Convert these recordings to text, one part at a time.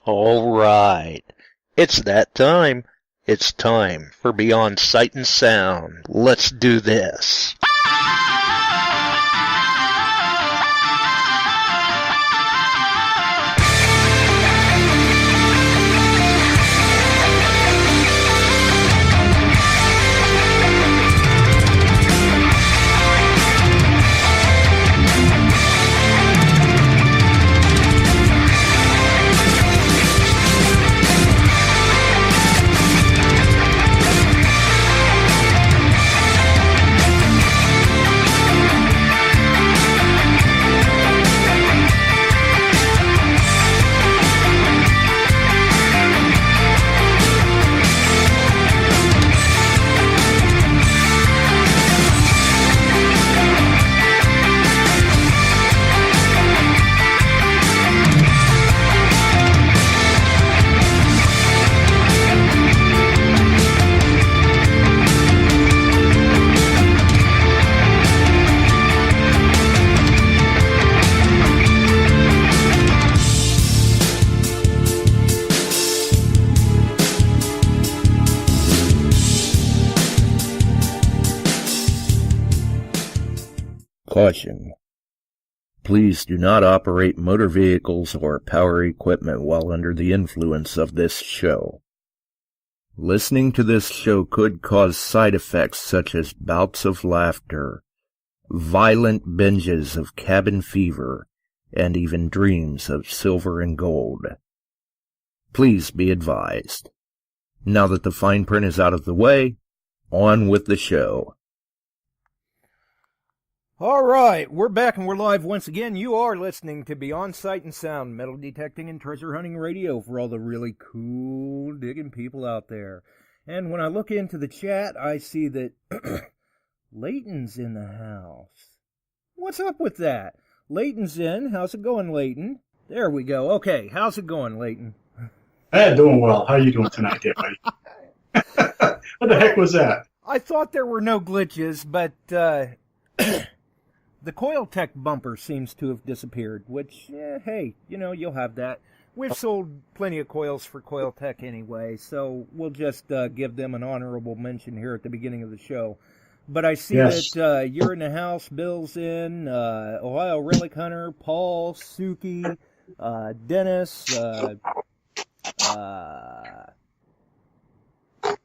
All right. It's that time. It's time for Beyond Sight and Sound. Let's do this. Caution. Please do not operate motor vehicles or power equipment while under the influence of this show. Listening to this show could cause side effects such as bouts of laughter, violent binges of cabin fever, and even dreams of silver and gold. Please be advised. Now that the fine print is out of the way, on with the show. All right, we're back and we're live once again. You are listening to Beyond Sight and Sound, metal detecting and treasure hunting radio for all the really cool digging people out there. And when I look into the chat, I see that Leighton's in the house. What's up with that? Leighton's in. How's it going, Leighton? There we go. Okay, how's it going, Leighton? Hey, doing well. How are you doing tonight, there, buddy? What the heck was that? I thought there were no glitches, but the Coil-Tech bumper seems to have disappeared, which, hey, you know, you'll have that. We've sold plenty of coils for Coil-Tech anyway, so we'll just give them an honorable mention here at the beginning of the show. But I see that you're in the house, Bill's in, Ohio Relic Hunter, Paul, Suki, Dennis,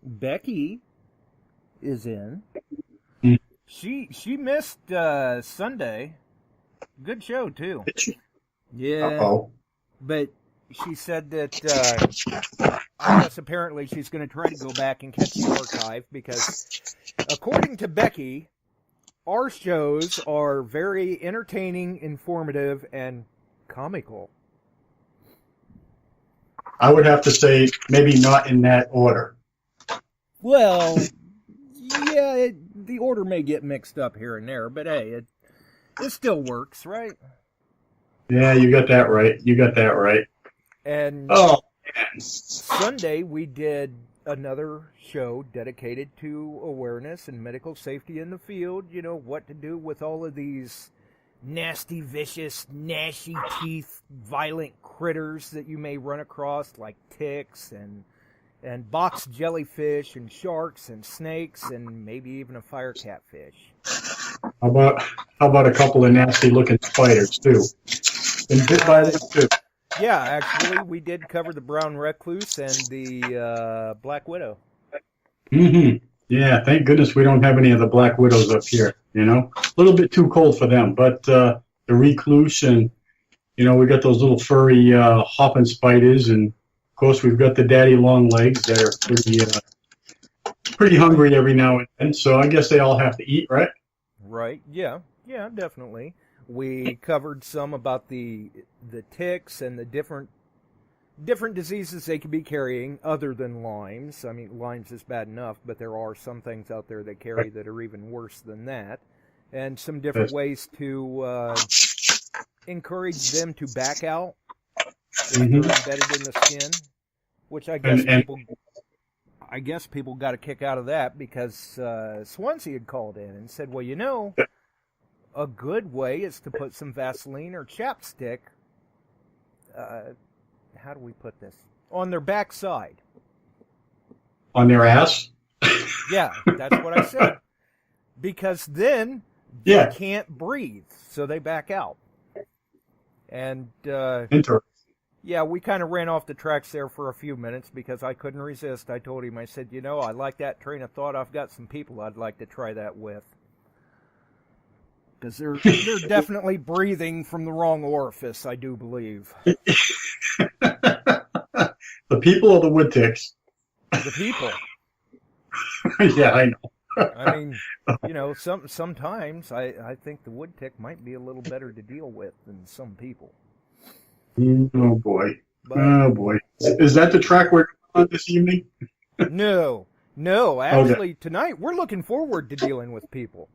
Becky is in. She missed Sunday. Good show, too. Yeah. Uh-oh. But she said that I guess apparently she's going to try to go back and catch the archive because, according to Becky, our shows are very entertaining, informative, and comical. I would have to say maybe not in that order. Well, yeah, the order may get mixed up here and there, but hey, it still works, right? Yeah, you got that right. You got that right. And man. Sunday we did another show dedicated to awareness and medical safety in the field. You know, what to do with all of these nasty, vicious, gnashy teeth, violent critters that you may run across, like ticks and box jellyfish and sharks and snakes and maybe even a fire catfish. How about a couple of nasty looking spiders too? Been bit by them too. Yeah, actually, we did cover the brown recluse and the black widow. Mm-hmm. Yeah, thank goodness we don't have any of the black widows up here. You know, a little bit too cold for them. But the recluse and, you know, we got those little furry hopping spiders, and of course we've got the daddy long legs that are pretty hungry every now and then. So I guess they all have to eat, right? Right. Yeah, definitely. We covered some about the ticks and the different diseases they could be carrying other than Lyme's. I mean, Lyme's is bad enough, but there are some things out there they carry that are even worse than that. And some different ways to encourage them to back out if they're embedded in the skin, which I guess people got a kick out of that because Swansea had called in and said, well, you know, a good way is to put some Vaseline or chapstick how do we put this? On their backside. On their ass? Yeah, that's what I said. Because then they can't breathe, so they back out. And Interesting. yeah, we kind of ran off the tracks there for a few minutes because I couldn't resist. I told him, I said, I like that train of thought. I've got some people I'd like to try that with. Because they're definitely breathing from the wrong orifice, I do believe. The people or the wood ticks? The people. Yeah, I know. I mean, sometimes I think the wood tick might be a little better to deal with than some people. Oh, boy. Oh, boy. Is that the track we're on this evening? No. Actually, tonight we're looking forward to dealing with people.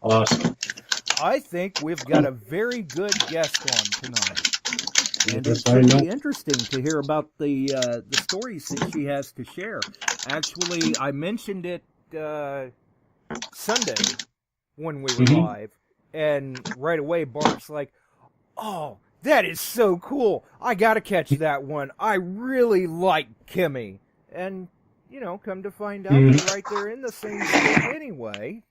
Awesome. I think we've got a very good guest on tonight. And Yes, it's going to be interesting to hear about the stories that she has to share. Actually, I mentioned it Sunday when we were live, and right away Barb's like, "Oh, that is so cool! I got to catch that one. I really like Kimmie." And come to find out, they're right there in the same state anyway.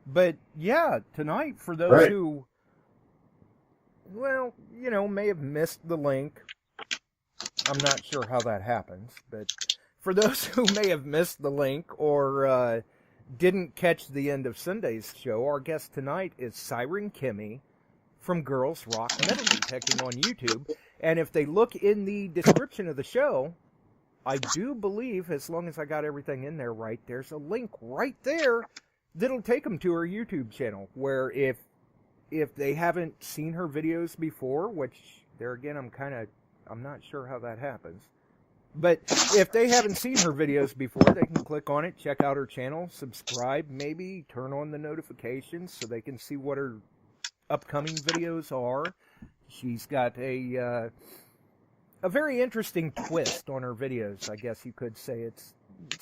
But yeah, tonight for those who, may have missed the link. I'm not sure how that happens, but for those who may have missed the link or didn't catch the end of Sunday's show, our guest tonight is Siren Kimmie from Girls Rock Metal Detecting on YouTube. And if they look in the description of the show, I do believe, as long as I got everything in there right, there's a link right there that'll take them to her YouTube channel, where if they haven't seen her videos before, which there again I'm not sure how that happens, but if they haven't seen her videos before, they can click on it, check out her channel, subscribe, maybe turn on the notifications so they can see what her upcoming videos are. She's got a very interesting twist on her videos, I guess you could say. It's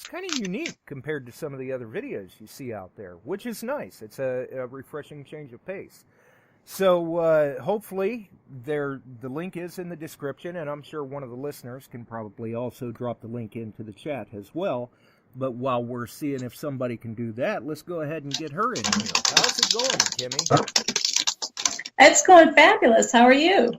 kind of unique compared to some of the other videos you see out there, which is nice. It's a refreshing change of pace. So hopefully the link is in the description, and I'm sure one of the listeners can probably also drop the link into the chat as well. But while we're seeing if somebody can do that, let's go ahead and get her in here. How's it going, Kimmie? It's going fabulous. How are you?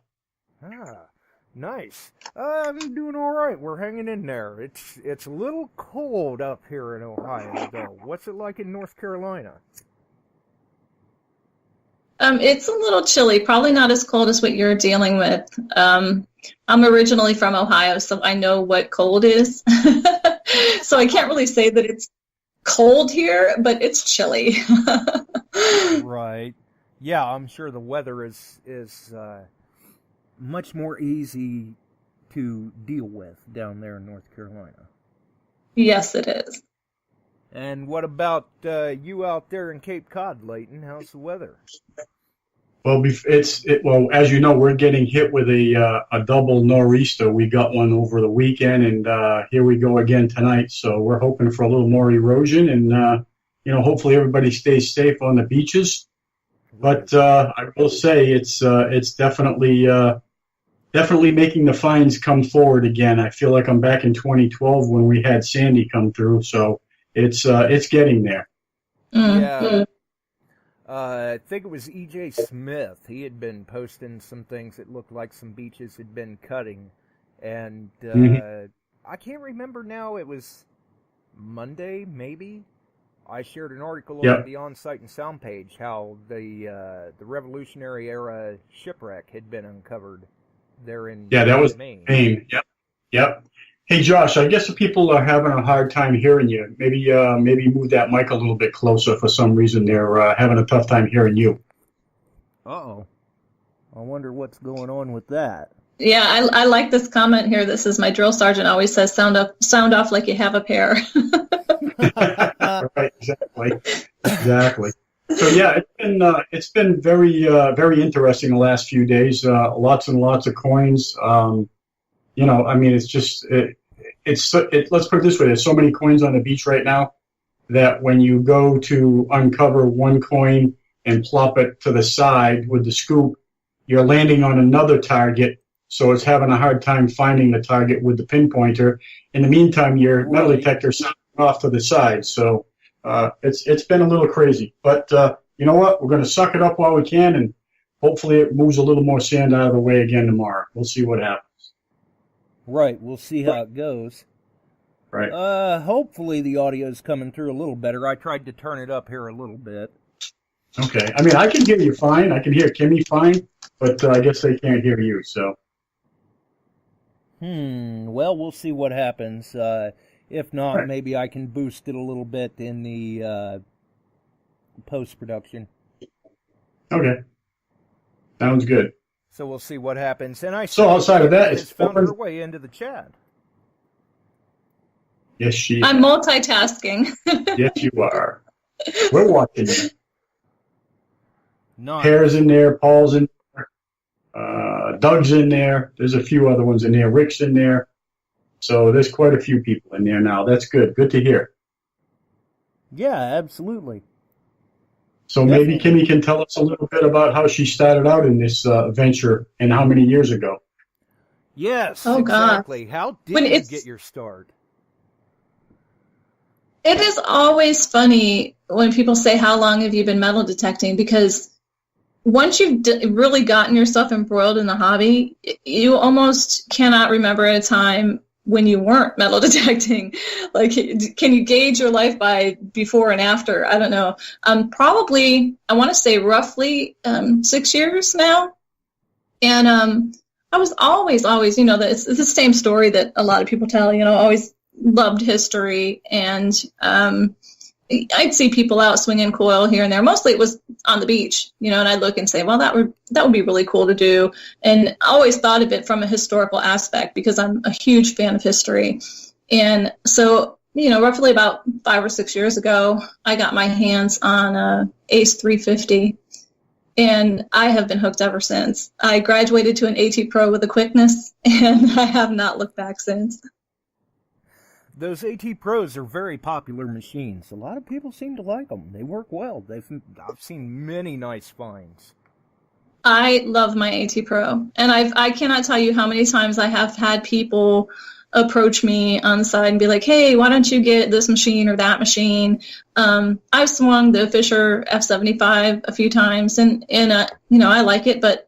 Nice. I'm doing all right. We're hanging in there. It's a little cold up here in Ohio, though. What's it like in North Carolina? It's a little chilly. Probably not as cold as what you're dealing with. I'm originally from Ohio, so I know what cold is. So I can't really say that it's cold here, but it's chilly. Right. Yeah, I'm sure the weather is much more easy to deal with down there in North Carolina. Yes, it is. And what about you out there in Cape Cod, Layton? How's the weather? Well, as you know, we're getting hit with a double nor'easter. We got one over the weekend, and here we go again tonight. So we're hoping for a little more erosion, and hopefully everybody stays safe on the beaches. But I will say it's definitely making the fines come forward again. I feel like I'm back in 2012 when we had Sandy come through. So it's getting there. Yeah. I think it was E.J. Smith. He had been posting some things that looked like some beaches had been cutting. And I can't remember now. It was Monday, maybe. I shared an article on the On Sight and Sound page how the Revolutionary Era shipwreck had been uncovered there in that was Maine. Yep. Hey, Josh, I guess the people are having a hard time hearing you. Maybe move that mic a little bit closer. For some reason, they're having a tough time hearing you. Uh-oh. I wonder what's going on with that. Yeah, I like this comment here. This is my drill sergeant always says, sound off like you have a pair. Right, exactly. So yeah, it's been very very interesting the last few days. Lots and lots of coins. It's just let's put it this way: there's so many coins on the beach right now that when you go to uncover one coin and plop it to the side with the scoop, you're landing on another target so it's having a hard time finding the target with the pinpointer. In the meantime, your metal detector's off to the side, so it's been a little crazy. But you know what? We're going to suck it up while we can, and hopefully it moves a little more sand out of the way again tomorrow. We'll see what happens. Right, we'll see how it goes. Right. Hopefully the audio's coming through a little better. I tried to turn it up here a little bit. Okay. I mean, I can hear you fine. I can hear Kimmie fine, but I guess they can't hear you, so. Well, we'll see what happens. If not, right, maybe I can boost it a little bit in the post-production. Okay. Sounds good. So we'll see what happens. And so outside of that, it's found her way into the chat. Yes, she is. I'm multitasking. Yes, you are. We're watching you. Nice. Pear's in there, Paul's in there, Doug's in there. There's a few other ones in there. Rick's in there. So there's quite a few people in there now. That's good. Good to hear. Yeah, absolutely. So maybe Kimmie can tell us a little bit about how she started out in this venture and how many years ago. Yes, oh, exactly. God. How did you get your start? It is always funny when people say, how long have you been metal detecting? Because once you've really gotten yourself embroiled in the hobby, you almost cannot remember a time when you weren't metal detecting. Like, can you gauge your life by before and after? I don't know. Probably, I want to say roughly 6 years now. And I was always, you know, it's the same story that a lot of people tell, you know, always loved history, and I'd see people out swinging coil here and there. Mostly it was on the beach, you know, and I'd look and say, well, that would be really cool to do. And I always thought of it from a historical aspect because I'm a huge fan of history. And so, you know, roughly about 5 or 6 years ago, I got my hands on a Ace 350, and I have been hooked ever since. I graduated to an AT Pro with a quickness, and I have not looked back since. Those AT Pros are very popular machines. A lot of people seem to like them. They work well. I've seen many nice finds. I love my AT Pro, and I cannot tell you how many times I have had people approach me on the side and be like, hey, why don't you get this machine or that machine? I've swung the Fisher F75 a few times, and you know, I like it, but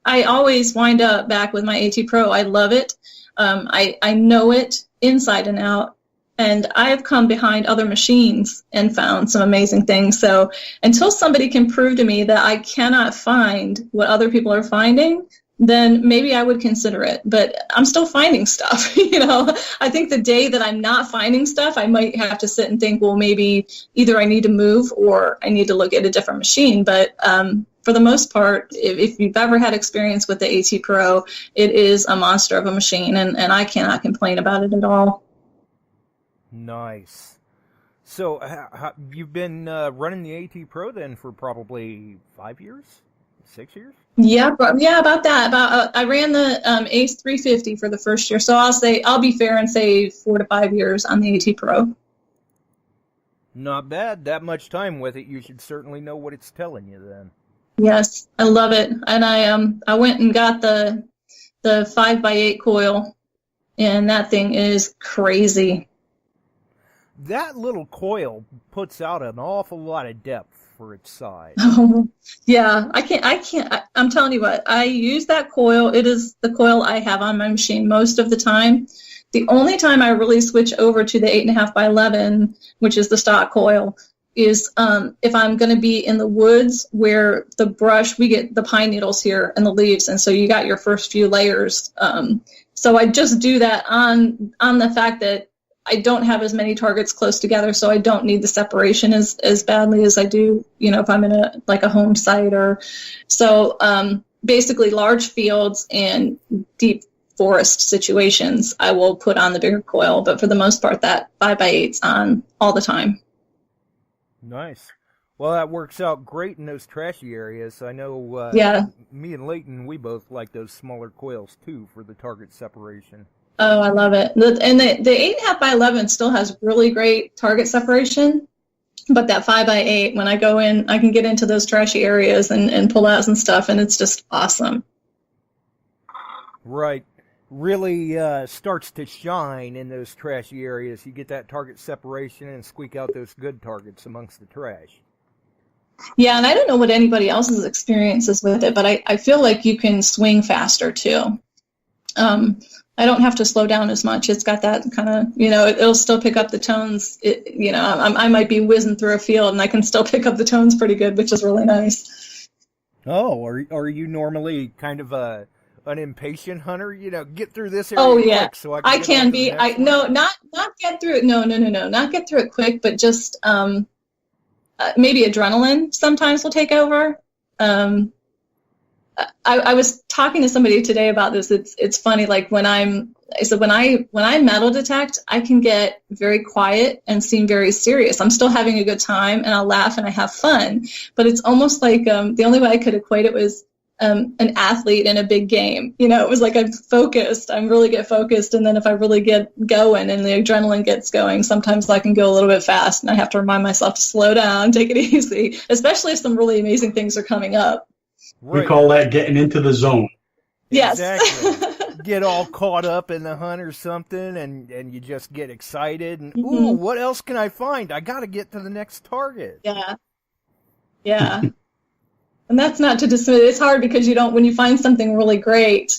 I always wind up back with my AT Pro. I love it. I know it inside and out, and I have come behind other machines and found some amazing things. So until somebody can prove to me that I cannot find what other people are finding, then maybe I would consider it. But I'm still finding stuff. You know, I think the day that I'm not finding stuff, I might have to sit and think, well, maybe either I need to move or I need to look at a different machine. But for the most part, if you've ever had experience with the AT Pro, it is a monster of a machine, and I cannot complain about it at all. Nice. So you've been running the AT Pro then for probably 5 years? 6 years? Yeah, about that. I ran the Ace 350 for the first year, so I'll be fair and say 4 to 5 years on the AT Pro. Not bad. That much time with it, you should certainly know what it's telling you then. Yes, I love it, and I went and got the 5x8 coil, and that thing is crazy. That little coil puts out an awful lot of depth for its size. Oh, yeah, I can't. I'm telling you what, I use that coil. It is the coil I have on my machine most of the time. The only time I really switch over to the 8.5x11, which is the stock coil, is if I'm going to be in the woods where the brush, we get the pine needles here and the leaves, and so you got your first few layers. So I just do that on the fact that I don't have as many targets close together, so I don't need the separation as badly as I do, you know, if I'm in a home site or so. Basically, large fields and deep forest situations, I will put on the bigger coil, but for the most part, that 5x8's on all the time. Nice. Well, that works out great in those trashy areas. I know me and Leighton, we both like those smaller coils, too, for the target separation. Oh, I love it. And the 8.5x11 still has really great target separation, but that 5x8, when I go in, I can get into those trashy areas and pull out some stuff, and it's just awesome. Right. Really starts to shine in those trashy areas. You get that target separation and squeak out those good targets amongst the trash. Yeah, and I don't know what anybody else's experience is with it, but I feel like you can swing faster too. I don't have to slow down as much. It's got that kind of, it'll still pick up the tones. I might be whizzing through a field and I can still pick up the tones pretty good, which is really nice. Oh, are you normally kind of an impatient hunter? Get through this area. Oh yeah, quick so I can be. Not get through it. No, not get through it quick, but just maybe adrenaline sometimes will take over. I was talking to somebody today about this. It's funny. Like when I metal detect, I can get very quiet and seem very serious. I'm still having a good time and I'll laugh and I have fun. But it's almost like the only way I could equate it was an athlete in a big game. It was like I'm focused. I really get focused, and then if I really get going and the adrenaline gets going, sometimes I can go a little bit fast, and I have to remind myself to slow down, take it easy, especially if some really amazing things are coming up. Right. We call that getting into the zone. Yes. Exactly. Get all caught up in the hunt or something, and you just get excited, and ooh, what else can I find? I got to get to the next target. Yeah. And that's not to dismiss it. It's hard because when you find something really great,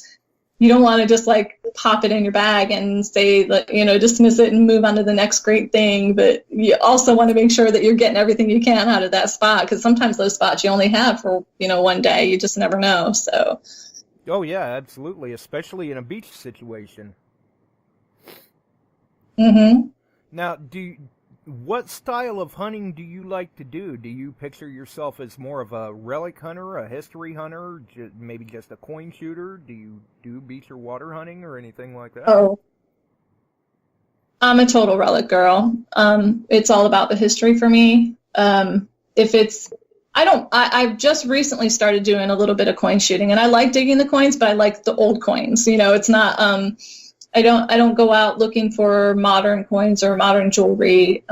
you don't want to just like pop it in your bag and say, dismiss it and move on to the next great thing. But you also want to make sure that you're getting everything you can out of that spot, because sometimes those spots you only have for, one day. You just never know. So. Oh yeah, absolutely. Especially in a beach situation. Mm-hmm. Now, what style of hunting do you like to do? Do you picture yourself as more of a relic hunter, a history hunter, maybe just a coin shooter? Do you do beach or water hunting or anything like that? Oh, I'm a total relic girl. It's all about the history for me. I've just recently started doing a little bit of coin shooting, and I like digging the coins, but I like the old coins. It's not, I don't go out looking for modern coins or modern jewelry.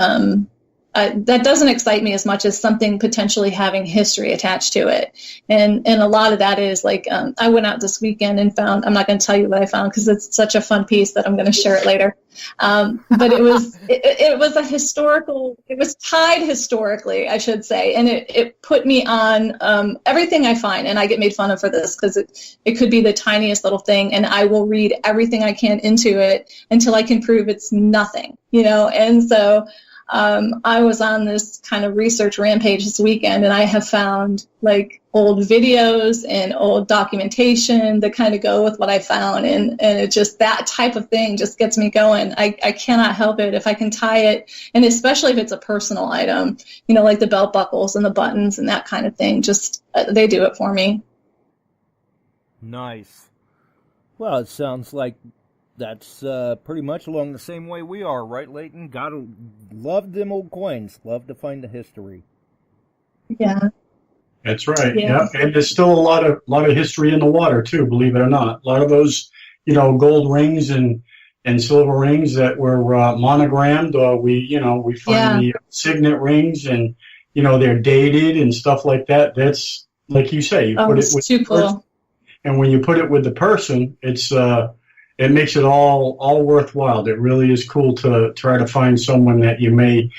That doesn't excite me as much as something potentially having history attached to it. And a lot of that is like, I went out this weekend and found, I'm not going to tell you what I found because it's such a fun piece that I'm going to share it later. But it was, it was it was tied historically, I should say. And it put me on, everything I find, and I get made fun of for this because it could be the tiniest little thing, and I will read everything I can into it until I can prove it's nothing, and so, I was on this kind of research rampage this weekend, and I have found like old videos and old documentation that kind of go with what I found. And it just, that type of thing just gets me going. I cannot help it if I can tie it. And especially if it's a personal item, like the belt buckles and the buttons and that kind of thing, just, they do it for me. Nice. Well, it sounds like that's pretty much along the same way we are, right, Leighton? Gotta love them old coins. Love to find the history. Yeah. That's right. Yeah. And there's still a lot of history in the water too, believe it or not. A lot of those, gold rings and silver rings that were monogrammed. We find the signet rings, and they're dated and stuff like that. That's like you say. You put it with too cool. And when you put it with the person, it's it makes it all worthwhile. It really is cool to try to find someone that you may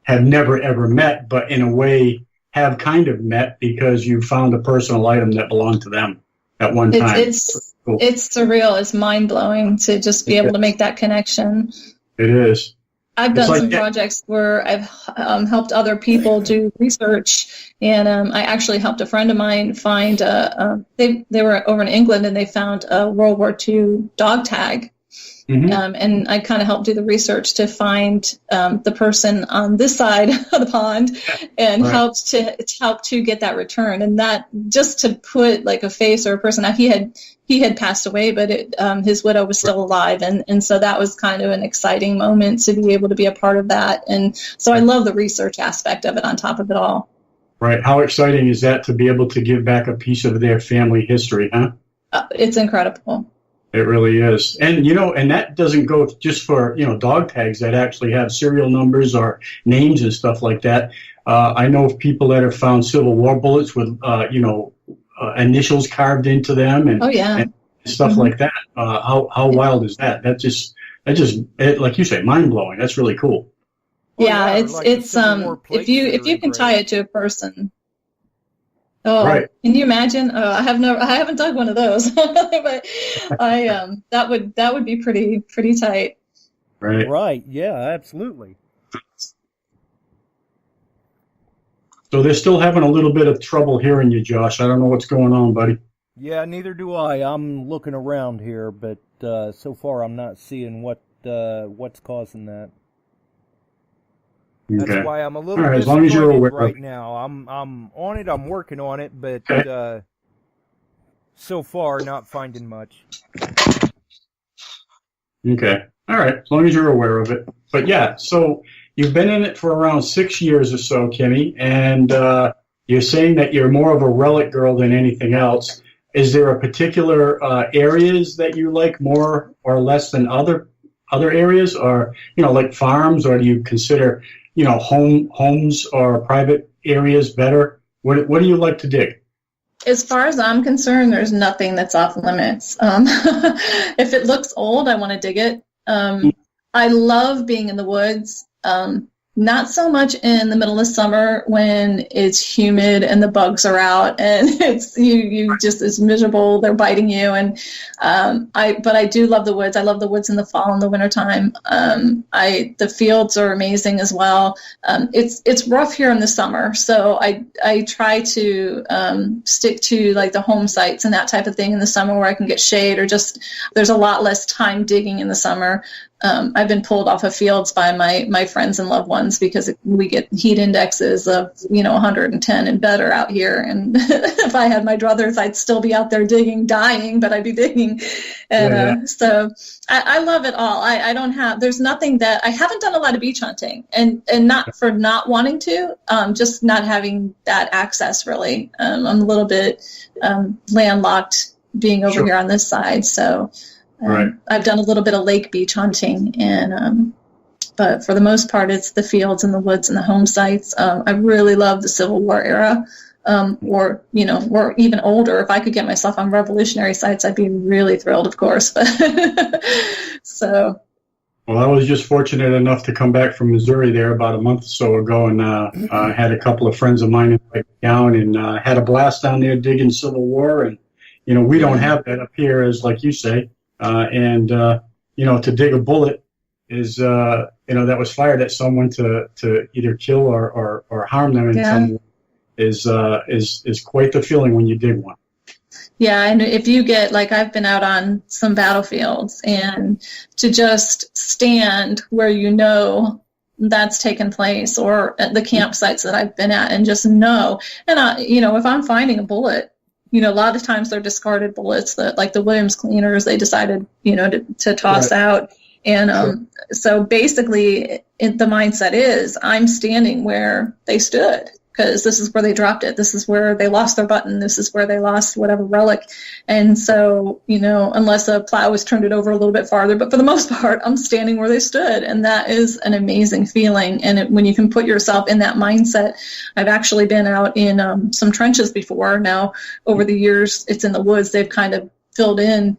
have never ever met, but in a way have kind of met because you found a personal item that belonged to them at one time. It's cool. It's surreal. It's mind-blowing to just be able to make that connection. It is. I've done some projects where I've helped other people do research, and I actually helped a friend of mine find they were over in England, and they found a World War II dog tag. Mm-hmm. And I kind of helped do the research to find the person on this side of the pond, and helped to get that return. And that, just to put like a face or a person. Now he had passed away, but his widow was still alive, and so that was kind of an exciting moment to be able to be a part of that. And so I love the research aspect of it on top of it all. Right. How exciting is that to be able to give back a piece of their family history, huh? It's incredible. It really is. And, and that doesn't go just for, dog tags that actually have serial numbers or names and stuff like that. I know of people that have found Civil War bullets with, initials carved into them. And, stuff like that. How wild is that? Like you say, mind blowing. That's really cool. Yeah, like it's the Civil War if plates you are can great. tie it to a person. Oh, Right. can you imagine? I haven't dug one of those, but that would be pretty tight. Right. Right, yeah, absolutely. So they're still having a little bit of trouble hearing you, Josh. I don't know what's going on, buddy. Yeah, neither do I. I'm looking around here, but so far I'm not seeing what's causing that. Okay. That's why I'm a little All right, as long as you're disappointed aware of right it. now. I'm on it. I'm working on it, but Okay. so far not finding much. Okay. All right. As long as you're aware of it. But yeah, so you've been in it for around 6 years or so, Kimmie, and you're saying that you're more of a relic girl than anything else. Is there a particular areas that you like more or less than other areas, or like farms, or do you consider homes or private areas better? What do you like to dig? As far as I'm concerned, there's nothing that's off limits. If it looks old, I want to dig it. I love being in the woods. Not so much in the middle of summer when it's humid and the bugs are out and it's it's miserable. They're biting you, and but I do love the woods. I love the woods in the fall and the wintertime. The fields are amazing as well. It's rough here in the summer, so I try to stick to like the home sites and that type of thing in the summer where I can get shade, or just there's a lot less time digging in the summer. I've been pulled off of fields by my friends and loved ones because we get heat indexes of 110 and better out here. And if I had my druthers, I'd still be out there digging, dying, but I'd be digging. And so I love it all. I don't have. There's nothing that I haven't done a lot of beach hunting, and not for not wanting to, just not having that access really. I'm a little bit landlocked being over here on this side, so. Right. I've done a little bit of lake beach hunting, and but for the most part, it's the fields and the woods and the home sites. I really love the Civil War era, or even older. If I could get myself on Revolutionary sites, I'd be really thrilled, of course. But so. Well, I was just fortunate enough to come back from Missouri there about a month or so ago, and had a couple of friends of mine down and had a blast down there digging Civil War, and we don't have that up here, as like you say. To dig a bullet is, that was fired at someone to either kill or harm them in some way is quite the feeling when you dig one. Yeah, and if you get, like, I've been out on some battlefields, and to just stand where that's taken place, or at the campsites that I've been at, and just know, and if I'm finding a bullet, a lot of times they're discarded bullets that, like the Williams cleaners, they decided, to toss out. And so basically the mindset is I'm standing where they stood, because this is where they dropped it. This is where they lost their button. This is where they lost whatever relic. And so, unless a plow has turned it over a little bit farther, but for the most part, I'm standing where they stood. And that is an amazing feeling. And when you can put yourself in that mindset, I've actually been out in some trenches before. Now, over the years, it's in the woods. They've kind of filled in,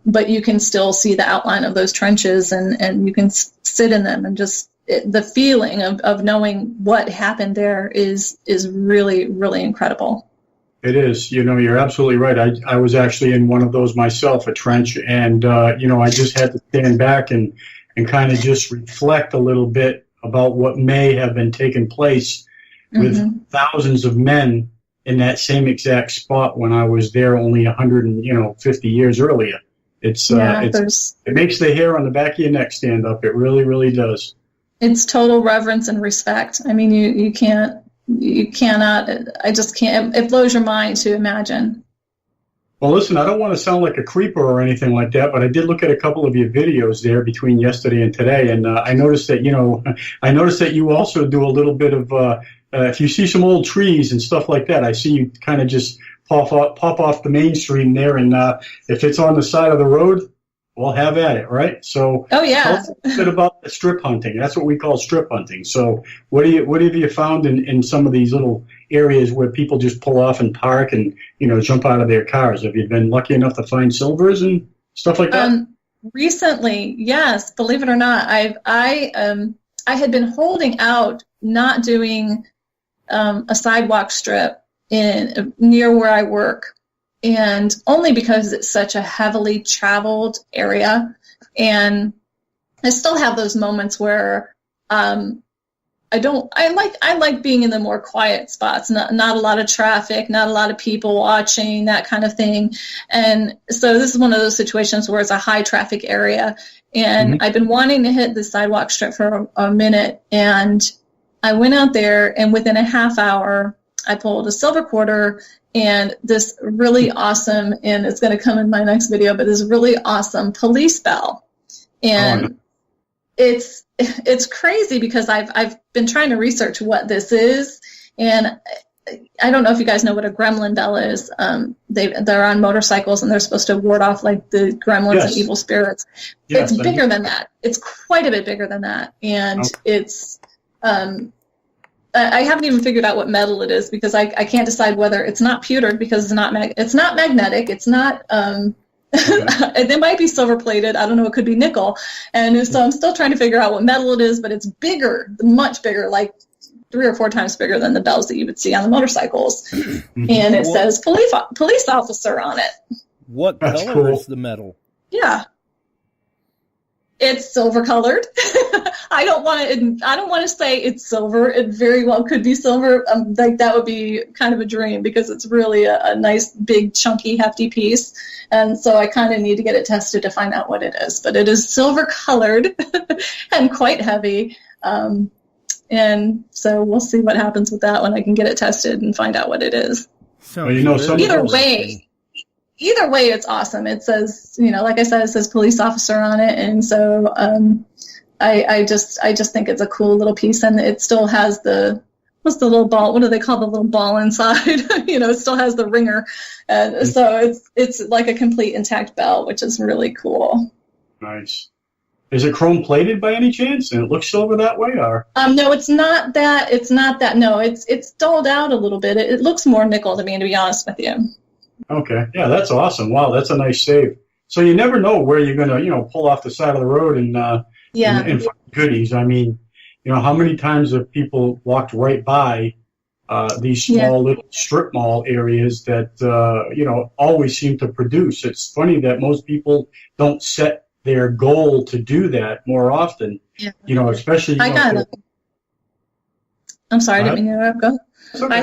but you can still see the outline of those trenches, and you can sit in them, and just the feeling of knowing what happened there is really, really incredible. It is. You're absolutely right. I was actually in one of those myself, a trench, and, I just had to stand back and kind of just reflect a little bit about what may have been taking place with thousands of men in that same exact spot when I was there only 150 years earlier. It makes the hair on the back of your neck stand up. It really, really does. It's total reverence and respect. I mean, you cannot, I just can't, it blows your mind to imagine. Well, listen, I don't want to sound like a creeper or anything like that, but I did look at a couple of your videos there between yesterday and today, and I noticed that, you also do a little bit of, if you see some old trees and stuff like that, I see you kind of just pop off the main stream there, and if it's on the side of the road, Well, have at it, right? So, Oh yeah. tell us a bit about strip hunting. That's what we call strip hunting. So, what have you found in some of these little areas where people just pull off and park and jump out of their cars? Have you been lucky enough to find silvers and stuff like that? Recently, yes. Believe it or not, I had been holding out, not doing a sidewalk strip near where I work, and only because it's such a heavily traveled area, and I still have those moments where I like being in the more quiet spots, not a lot of traffic, not a lot of people watching, that kind of thing. And so this is one of those situations where it's a high traffic area, and I've been wanting to hit the sidewalk strip for a minute, and I went out there, and within a half hour I pulled a silver quarter and this really awesome, and it's going to come in my next video, but this really awesome police bell. And it's crazy because I've been trying to research what this is, and I don't know if you guys know what a gremlin bell is. They're on motorcycles, and they're supposed to ward off like the gremlins and evil spirits. Yes, it's bigger than that. It's quite a bit bigger than that, and it's I haven't even figured out what metal it is because I can't decide whether it's not pewtered because it's not magnetic. It's not. They might be silver plated. I don't know. It could be nickel. And so I'm still trying to figure out what metal it is, but it's bigger, much bigger, like 3 or 4 times bigger than the bells that you would see on the motorcycles. And it says police officer on it. What color is the metal? Yeah. It's silver colored. I don't want to say it's silver. It very well could be silver. Like that would be kind of a dream because it's really a nice, big, chunky, hefty piece. And so I kind of need to get it tested to find out what it is. But it is silver colored and quite heavy. And so we'll see what happens with that when I can get it tested and find out what it is. So Either way, it's awesome. It says, like I said, it says police officer on it, and so I just think it's a cool little piece, and it still has what's the little ball? What do they call the little ball inside? It still has the ringer, and so it's like a complete intact bell, which is really cool. Nice. Is it chrome plated by any chance? And it looks silver that way, or? No, it's not that. It's not that. No, it's dulled out a little bit. It looks more nickel to me, to be honest with you. Okay. Yeah, that's awesome. Wow, that's a nice save. So you never know where you're going to, pull off the side of the road and find goodies. I mean, how many times have people walked right by these small little strip mall areas that, always seem to produce? It's funny that most people don't set their goal to do that more often, especially... I'm sorry, I didn't mean to interrupt. Go. Okay.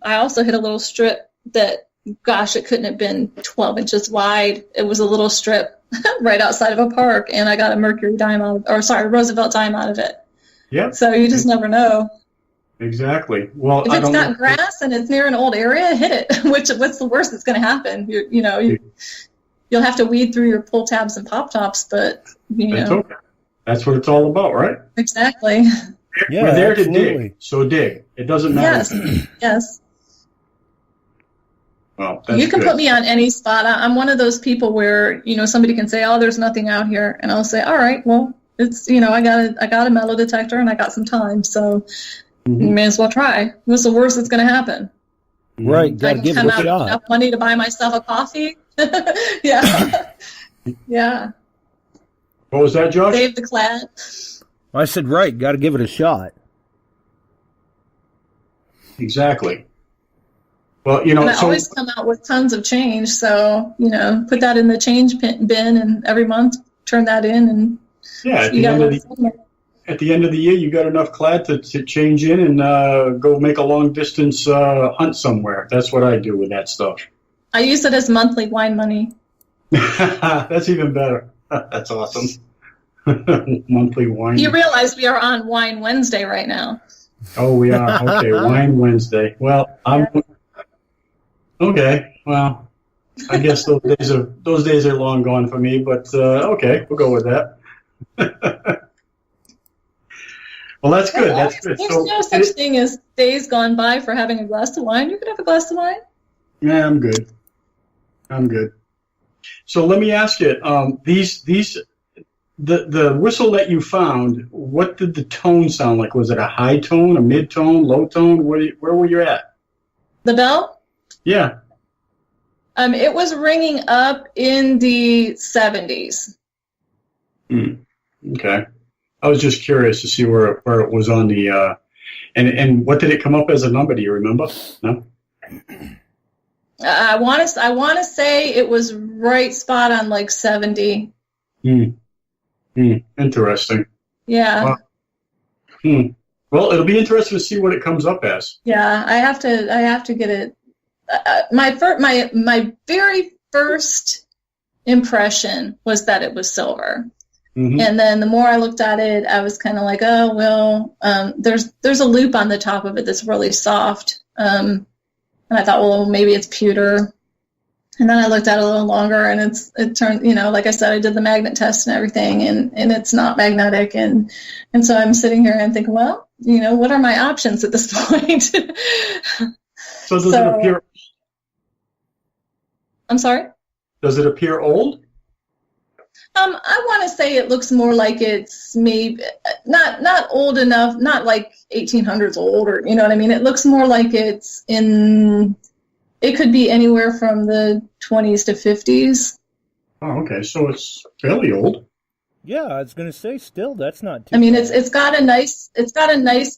I also hit a little strip that, gosh, it couldn't have been 12 inches wide. It was a little strip right outside of a park, and I got a Roosevelt dime out of it. Yeah. So you just never know. Exactly. Well, if it's got grass and it's near an old area, hit it. What's the worst that's going to happen? You'll have to weed through your pull tabs and pop tops, but That's okay. That's what it's all about, right? Exactly. Yeah, we're there absolutely. to dig, so dig. It doesn't matter. Yes. Well, that's you can good. put me on any spot. I'm one of those people where somebody can say, "Oh, there's nothing out here," and I'll say, "All right, well, it's I got a metal detector and I got some time, so you may as well try. What's the worst that's going to happen?" Right, got to give it a shot. Enough money to buy myself a coffee. Yeah, yeah. What was that, Josh? Save the clad. I said, right, got to give it a shot. Exactly. Well, and I always come out with tons of change, so put that in the change bin, and every month turn that in, and at the end of the year, you got enough clad to change in and go make a long distance hunt somewhere. That's what I do with that stuff. I use it as monthly wine money. That's even better. That's awesome. Monthly wine. You realize we are on Wine Wednesday right now. Oh, we are. Okay, Wine Wednesday. Well, okay. Well, I guess those days are long gone for me, but okay, we'll go with that. Well, that's good. That's good. There's no such thing as days gone by for having a glass of wine. You could have a glass of wine. Yeah, I'm good. So let me ask you, the whistle that you found, what did the tone sound like? Was it a high tone, a mid tone, low tone? Where were you at? The bell? Yeah. It was ringing up in the 70s. Okay. I was just curious to see where it was on the and what did it come up as a number? Do you remember? No. I want to say it was right spot on like 70. Interesting. Yeah. Well, it'll be interesting to see what it comes up as. Yeah, I have to get it. My very first impression was that it was silver. Mm-hmm. And then the more I looked at it, I was kind of like, oh, well, there's a loop on the top of it that's really soft. And I thought, well, maybe it's pewter. And then I looked at it a little longer, and it turned, like I said, I did the magnet test and everything, and it's not magnetic. And so I'm sitting here and thinking, well, what are my options at this point? So does it appear? I'm sorry? Does it appear old? I want to say it looks more like it's maybe not old enough, not like 1800s old, or you know what I mean. It looks more like it's in. It could be anywhere from the 20s to 50s. Oh, okay. So it's fairly old. Yeah, I was going to say, still, that's not too. I mean, it's got a nice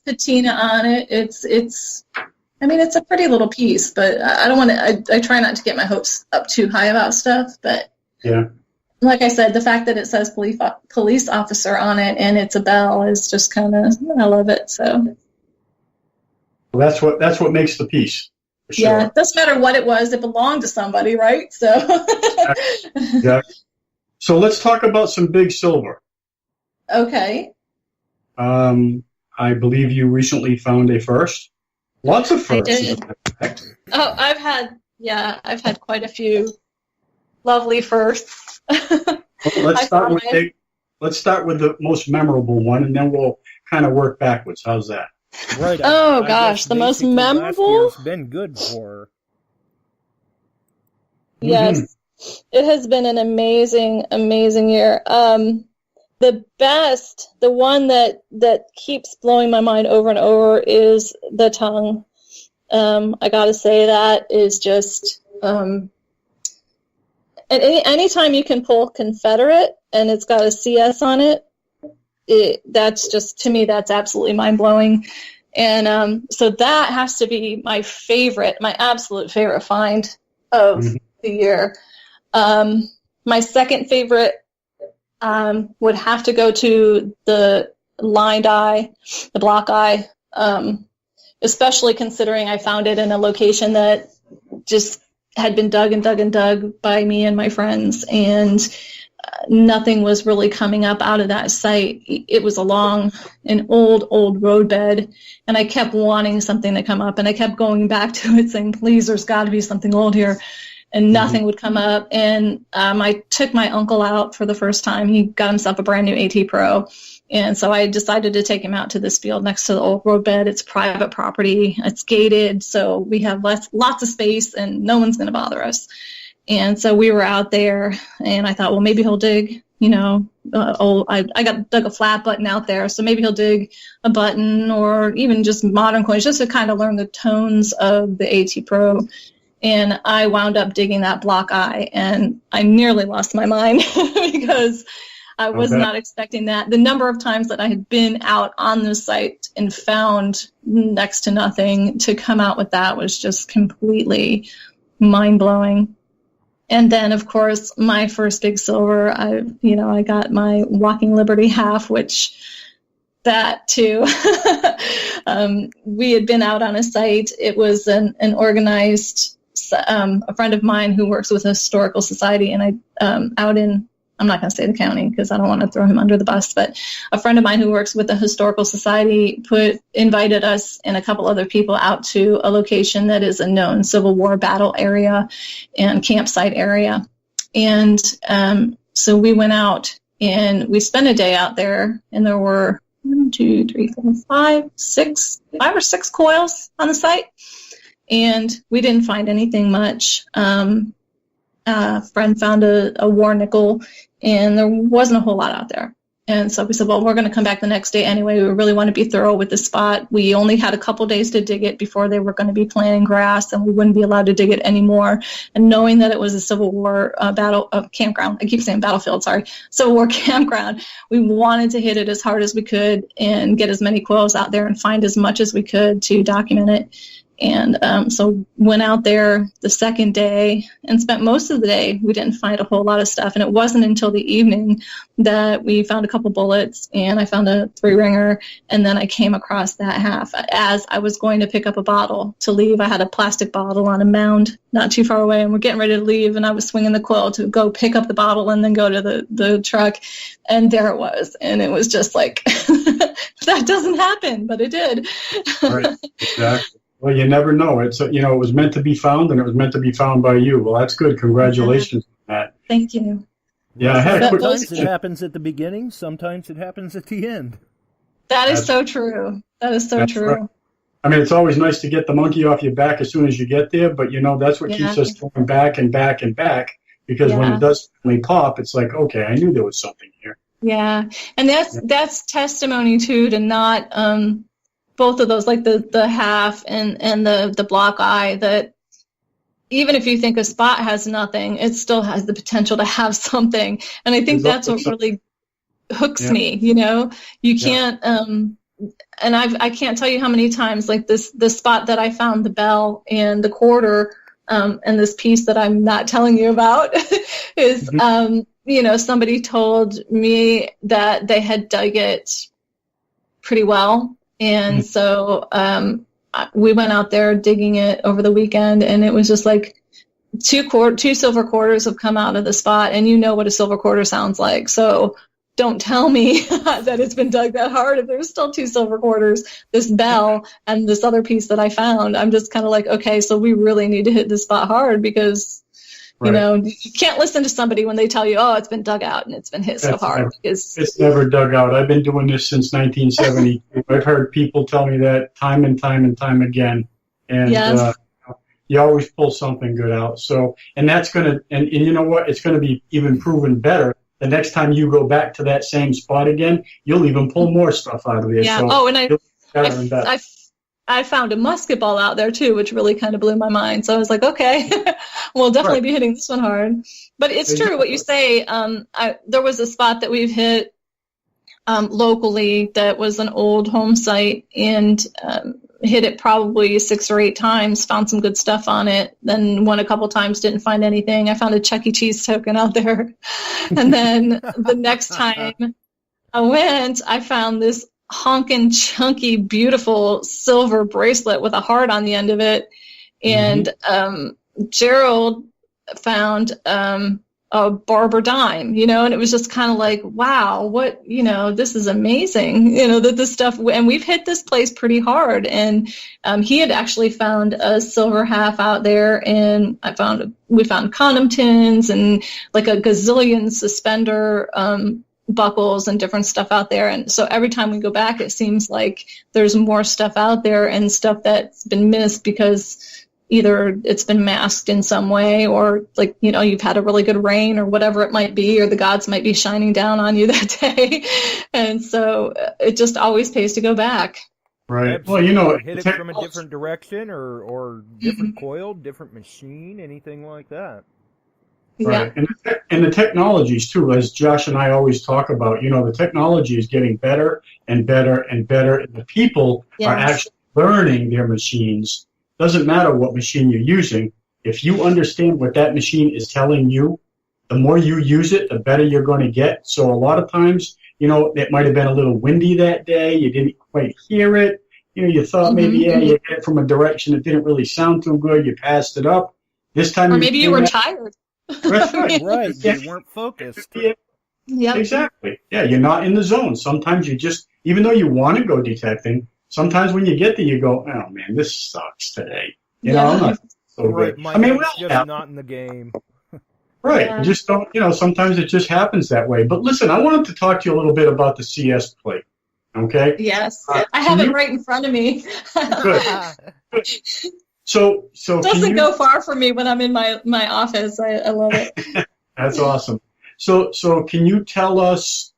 patina on it. It's a pretty little piece, but I don't want to. I try not to get my hopes up too high about stuff, but yeah. Like I said, the fact that it says police officer on it and it's a bell is just kind of, I love it. So well, that's what makes the piece. For sure. Yeah, it doesn't matter what it was; it belonged to somebody, right? So yeah. So let's talk about some big silver. Okay. I believe you recently found a first. Lots of firsts. I did. Oh, I've had quite a few lovely firsts. Well, let's start with the most memorable one, and then we'll kind of work backwards. How's that? Right. Oh gosh, the most memorable. It's been good for her. Yes, it has been an amazing, amazing year. The best, the one that keeps blowing my mind over and over is the tongue. I got to say that is just. And anytime you can pull Confederate and it's got a CS on it, that's just, to me, that's absolutely mind-blowing. And so that has to be my absolute favorite find of the year. My second favorite would have to go to the lined eye, the block eye, especially considering I found it in a location that just had been dug and dug and dug by me and my friends, and nothing was really coming up out of that site. It was along an old roadbed, and I kept wanting something to come up, and I kept going back to it saying, please, there's got to be something old here, and nothing would come up. And I took my uncle out for the first time. He got himself a brand new AT Pro. And so I decided to take him out to this field next to the old roadbed. It's private property. It's gated, so we have lots of space, and no one's going to bother us. And so we were out there, and I thought, well, maybe he'll dig, I dug a flat button out there, so maybe he'll dig a button or even just modern coins, just to kind of learn the tones of the AT Pro. And I wound up digging that block eye, and I nearly lost my mind because I was not expecting that. The number of times that I had been out on the site and found next to nothing, to come out with that was just completely mind-blowing. And then, of course, my first big silver, I got my Walking Liberty half, which that too. We had been out on a site. It was an organized, a friend of mine who works with a historical society, and I'm not going to say the county because I don't want to throw him under the bus, but a friend of mine who works with the Historical Society invited us and a couple other people out to a location that is a known Civil War battle area and campsite area. And so we went out and we spent a day out there, and there were 5 or 6 coils on the site, and we didn't find anything much. friend found a war nickel, and there wasn't a whole lot out there. And so we said, well, we're going to come back the next day anyway. We really want to be thorough with the spot. We only had a couple days to dig it before they were going to be planting grass, and we wouldn't be allowed to dig it anymore. And knowing that it was a Civil War campground, I keep saying battlefield, sorry, Civil War campground, we wanted to hit it as hard as we could and get as many quills out there and find as much as we could to document it. And so went out there the second day and spent most of the day. We didn't find a whole lot of stuff. And it wasn't until the evening that we found a couple bullets and I found a 3-ringer. And then I came across that half. As I was going to pick up a bottle to leave, I had a plastic bottle on a mound not too far away. And we're getting ready to leave. And I was swinging the quill to go pick up the bottle and then go to the truck. And there it was. And it was just like, that doesn't happen, but it did. Right, exactly. Well, you never know. It was meant to be found, and it was meant to be found by you. Well, that's good. Congratulations on that. Thank you. Yeah, I had a quick Sometimes it happens at the beginning. Sometimes it happens at the end. That's so true. That is so true. Right. I mean, it's always nice to get the monkey off your back as soon as you get there, but, that's what keeps us going back and back and back, because when it does finally pop, it's like, okay, I knew there was something here. Yeah, and that's testimony, too, to not both of those, like the half and the block eye, that even if you think a spot has nothing, it still has the potential to have something. And I think that's what really hooks me, You can't, and I can't tell you how many times, like the spot that I found the bell and the quarter, and this piece that I'm not telling you about is, somebody told me that they had dug it pretty well. And so we went out there digging it over the weekend, and it was just like two silver quarters have come out of the spot, and you know what a silver quarter sounds like. So don't tell me that it's been dug that hard if there's still 2 silver quarters, this bell, and this other piece that I found. I'm just kind of like, okay, so we really need to hit this spot hard, because you can't listen to somebody when they tell you, oh, it's been dug out and it's been hit so hard. It's never dug out. I've been doing this since 1970. I've heard people tell me that time and time and time again. And you always pull something good out. So, and that's going to, and you know what? It's going to be even proven better. The next time you go back to that same spot again, you'll even pull more stuff out of it. Yeah. So and I found a musket ball out there too, which really kind of blew my mind. So I was like, okay, we'll definitely be hitting this one hard. But it's true what you say. There was a spot that we've hit locally that was an old home site, and hit it probably 6 or 8 times, found some good stuff on it, then went a couple times, didn't find anything. I found a Chuck E. Cheese token out there. And then the next time I went, I found this honkin' chunky, beautiful silver bracelet with a heart on the end of it. And Gerald found a barber dime, and it was just kind of like, wow, what, this is amazing, that this stuff, and we've hit this place pretty hard. And he had actually found a silver half out there, and we found condom tins and like a gazillion suspender buckles and different stuff out there. And so every time we go back, it seems like there's more stuff out there, and stuff that's been missed because either it's been masked in some way, or like, you've had a really good rain or whatever it might be, or the gods might be shining down on you that day. And so it just always pays to go back. Right. Absolutely. Well, hit it from a different direction or different coil, different machine, anything like that. Right. Yeah. And the technologies, too, as Josh and I always talk about, the technology is getting better and better and better. And the people are actually learning their machines. Doesn't matter what machine you're using. If you understand what that machine is telling you, the more you use it, the better you're going to get. So a lot of times, it might have been a little windy that day. You didn't quite hear it. You thought maybe, you hit it from a direction that didn't really sound too good. You passed it up. This time, or maybe you were tired. Right. You weren't focused. Yeah. Exactly. Yeah, you're not in the zone. Sometimes you just, even though you want to go detecting, sometimes when you get there, you go, oh man, this sucks today. I'm not so good. I mean, we're just not in the game. Right. Yeah. You just don't, sometimes it just happens that way. But listen, I wanted to talk to you a little bit about the CS plate. Okay? Yes. I have it right in front of me. Good. So Doesn't go far for me when I'm in my office. I love it. That's awesome. So can you tell us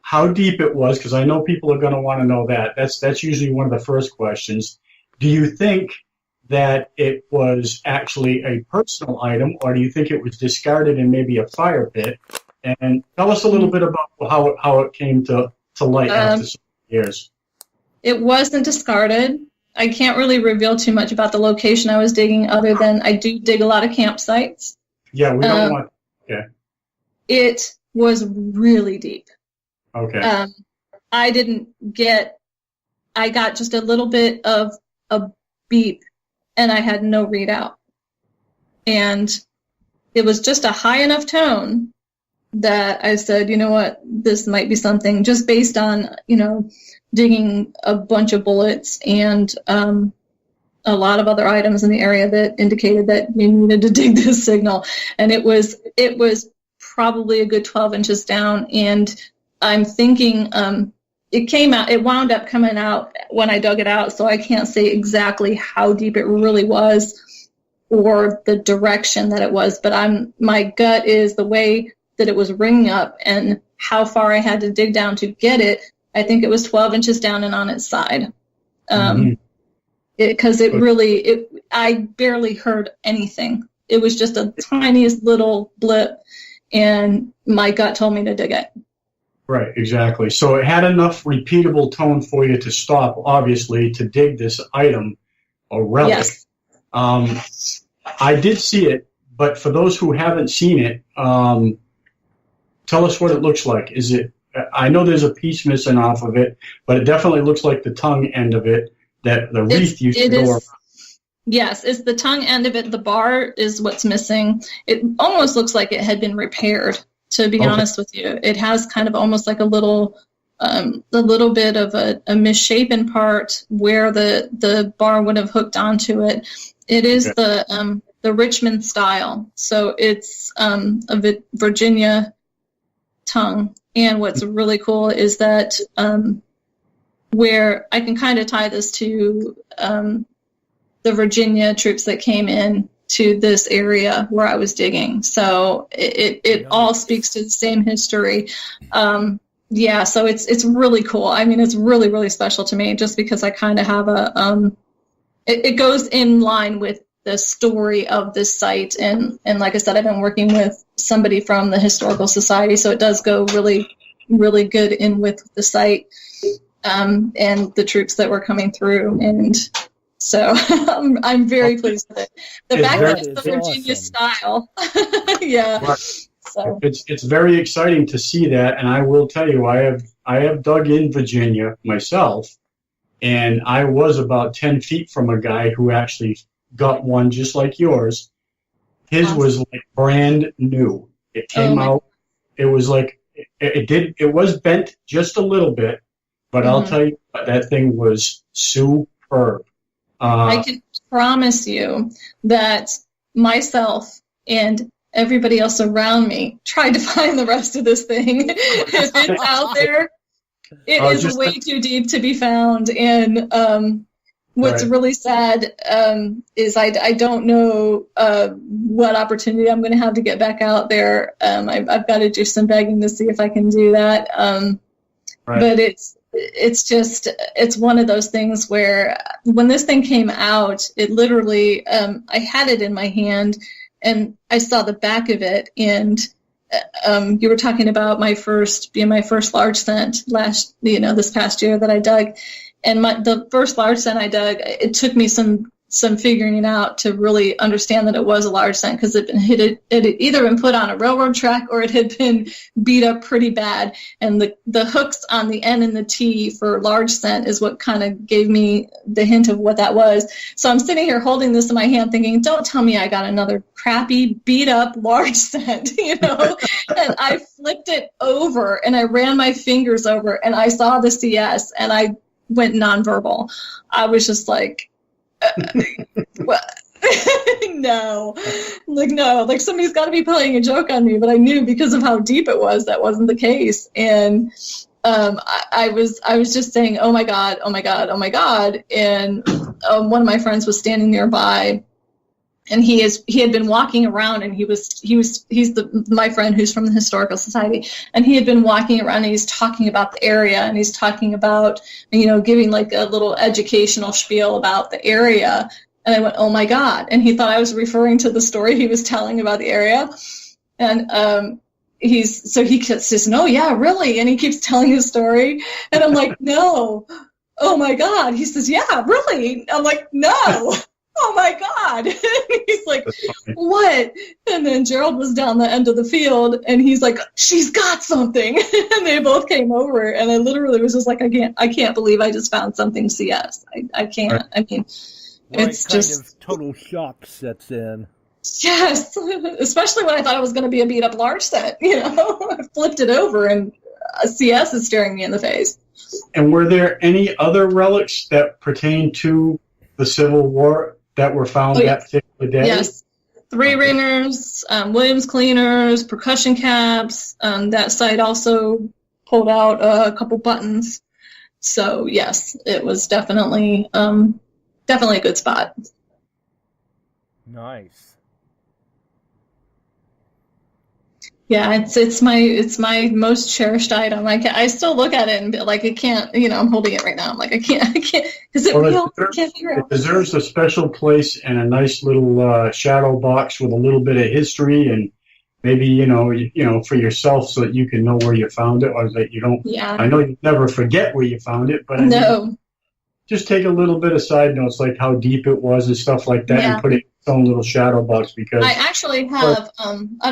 how deep it was? Because I know people are going to want to know that. That's usually one of the first questions. Do you think that it was actually a personal item, or do you think it was discarded in maybe a fire pit? And tell us a little bit about how it came to light after so many years. It wasn't discarded. I can't really reveal too much about the location I was digging, other than I do dig a lot of campsites. Yeah, we don't want. Okay. It was really deep. Okay. I got just a little bit of a beep, and I had no readout. And it was just a high enough tone that I said, you know what, this might be something, just based on, digging a bunch of bullets and a lot of other items in the area that indicated that you needed to dig this signal. And it was probably a good 12 inches down. And I'm thinking it wound up coming out when I dug it out, so I can't say exactly how deep it really was or the direction that it was, but my gut is the way that it was ringing up and how far I had to dig down to get it. I think it was 12 inches down and on its side. Because I barely heard anything. It was just a tiniest little blip, and my gut told me to dig it. Right, exactly. So it had enough repeatable tone for you to stop, obviously, to dig this item or relic. Yes. I did see it, but for those who haven't seen it, tell us what it looks like. I know there's a piece missing off of it, but it definitely looks like the tongue end of it, that the wreath used to go around. Yes, it's the tongue end of it. The bar is what's missing. It almost looks like it had been repaired, to be honest with you. It has kind of almost like a little bit of a misshapen part where the bar would have hooked onto it. It is the Richmond style. So it's a Virginia tongue. And what's really cool is that where I can kind of tie this to the Virginia troops that came in to this area where I was digging. So it all speaks to the same history. So it's really cool. I mean, it's really, really special to me just because I kind of have it goes in line with the story of this site. And like I said, I've been working with somebody from the Historical Society, so it does go really, really good in with the site and the troops that were coming through. And so I'm very pleased with it. The fact that it's the Virginia style. Yeah. Right. So it's very exciting to see that, and I will tell you, I have dug in Virginia myself, and I was about 10 feet from a guy who actually got one just like yours. His was like brand new. It came out. It was like it was bent just a little bit, but I'll tell you, that thing was superb. I can promise you that myself and everybody else around me tried to find the rest of this thing. If it's out there, it is way too deep to be found. And what's really sad is I don't know what opportunity I'm going to have to get back out there. I've got to do some begging to see if I can do that. But it's one of those things where when this thing came out, it literally, I had it in my hand and I saw the back of it. And you were talking about my first large scent this past year that I dug. And the first large scent I dug, it took me some figuring it out to really understand that it was a large scent, because it had either been put on a railroad track or it had been beat up pretty bad. And the hooks on the N and the T for large scent is what kind of gave me the hint of what that was. So I'm sitting here holding this in my hand thinking, don't tell me I got another crappy, beat up large scent, And I flipped it over and I ran my fingers over and I saw the CS and I went nonverbal. I was just like, no, somebody's got to be playing a joke on me. But I knew because of how deep it was, that wasn't the case. And I was just saying, oh my God, oh my God, oh my God. And one of my friends was standing nearby, and he had been walking around, and he's my friend who's from the Historical Society, and he had been walking around, and he's talking about the area, and he's talking about, giving like a little educational spiel about the area. And I went, oh my God. And he thought I was referring to the story he was telling about the area. And he says, no, yeah, really. And he keeps telling his story. And I'm like, no. Oh my God. He says, yeah, really. I'm like, no. Oh my God. He's like, what? And then Gerald was down the end of the field, and he's like, she's got something. And they both came over, and I literally was just like, I can't believe I just found something CS. I can't. I mean, it's just total shock sets in. Yes, especially when I thought it was going to be a beat up large set. I flipped it over, and a CS is staring me in the face. And were there any other relics that pertain to the Civil War that were found that particular day? Yes. 3 ringers, Williams cleaners, percussion caps. That site also pulled out a couple buttons. So yes, it was definitely a good spot. Nice. Yeah, it's my most cherished item. I still look at it and be like, I can't, I'm holding it right now. I'm like, I can't, is it real? I can't figure it out. It deserves a special place in a nice little shadow box with a little bit of history, and maybe, for yourself, so that you can know where you found it, or that you don't. Yeah. I know you never forget where you found it, but no. Just take a little bit of side notes, like how deep it was and stuff like that, and put it in its own little shadow box. Because I actually have, I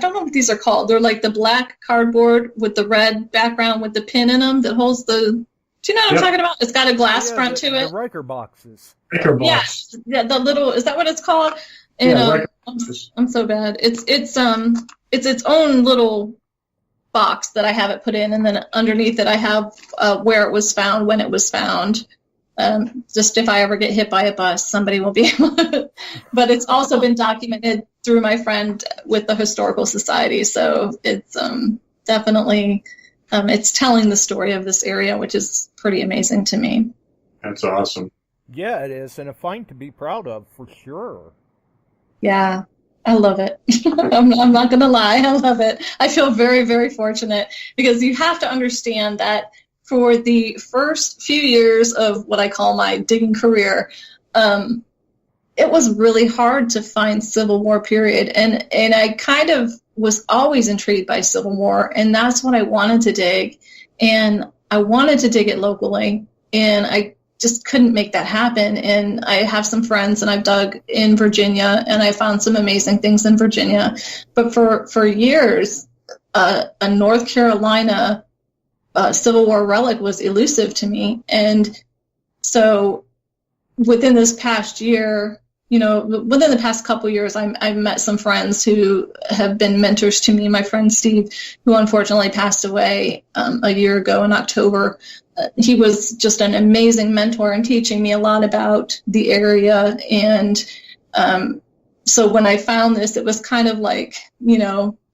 don't know what these are called. They're like the black cardboard with the red background with the pin in them that holds the. Do you know what I'm talking about? It's got a glass front to it. The Riker boxes. Riker box. Yeah, the little. Is that what it's called? And I'm so bad. It's its own little box that I have it put in, and then underneath it I have where it was found, when it was found. Just if I ever get hit by a bus, somebody will be able to. But it's also been documented through my friend with the Historical Society. So it's definitely, it's telling the story of this area, which is pretty amazing to me. That's awesome. Yeah, it is, and a find to be proud of, for sure. Yeah, I love it. I'm not going to lie. I love it. I feel very, very fortunate, because you have to understand that for the first few years of what I call my digging career, it was really hard to find Civil War period. And I kind of was always intrigued by Civil War, and that's what I wanted to dig. And I wanted to dig it locally, and I just couldn't make that happen. And I have some friends, and I've dug in Virginia, and I found some amazing things in Virginia. But for years, a North Carolina Civil War relic was elusive to me. And so within this past year, within the past couple years, I've met some friends who have been mentors to me. My friend Steve, who unfortunately passed away a year ago in October, he was just an amazing mentor and teaching me a lot about the area. And so when I found this, it was kind of like,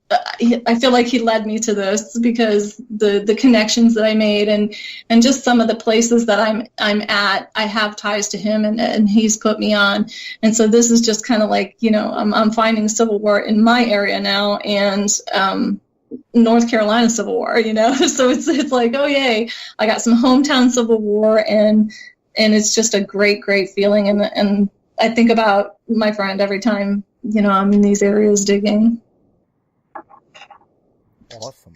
I feel like he led me to this, because the connections that I made and just some of the places that I'm at, I have ties to him, and he's put me on. And so this is just kind of like, I'm finding Civil War in my area now, and North Carolina Civil War, so it's like, oh yay, I got some hometown Civil War, and it's just a great feeling. And I think about my friend every time, I'm in these areas digging. Awesome.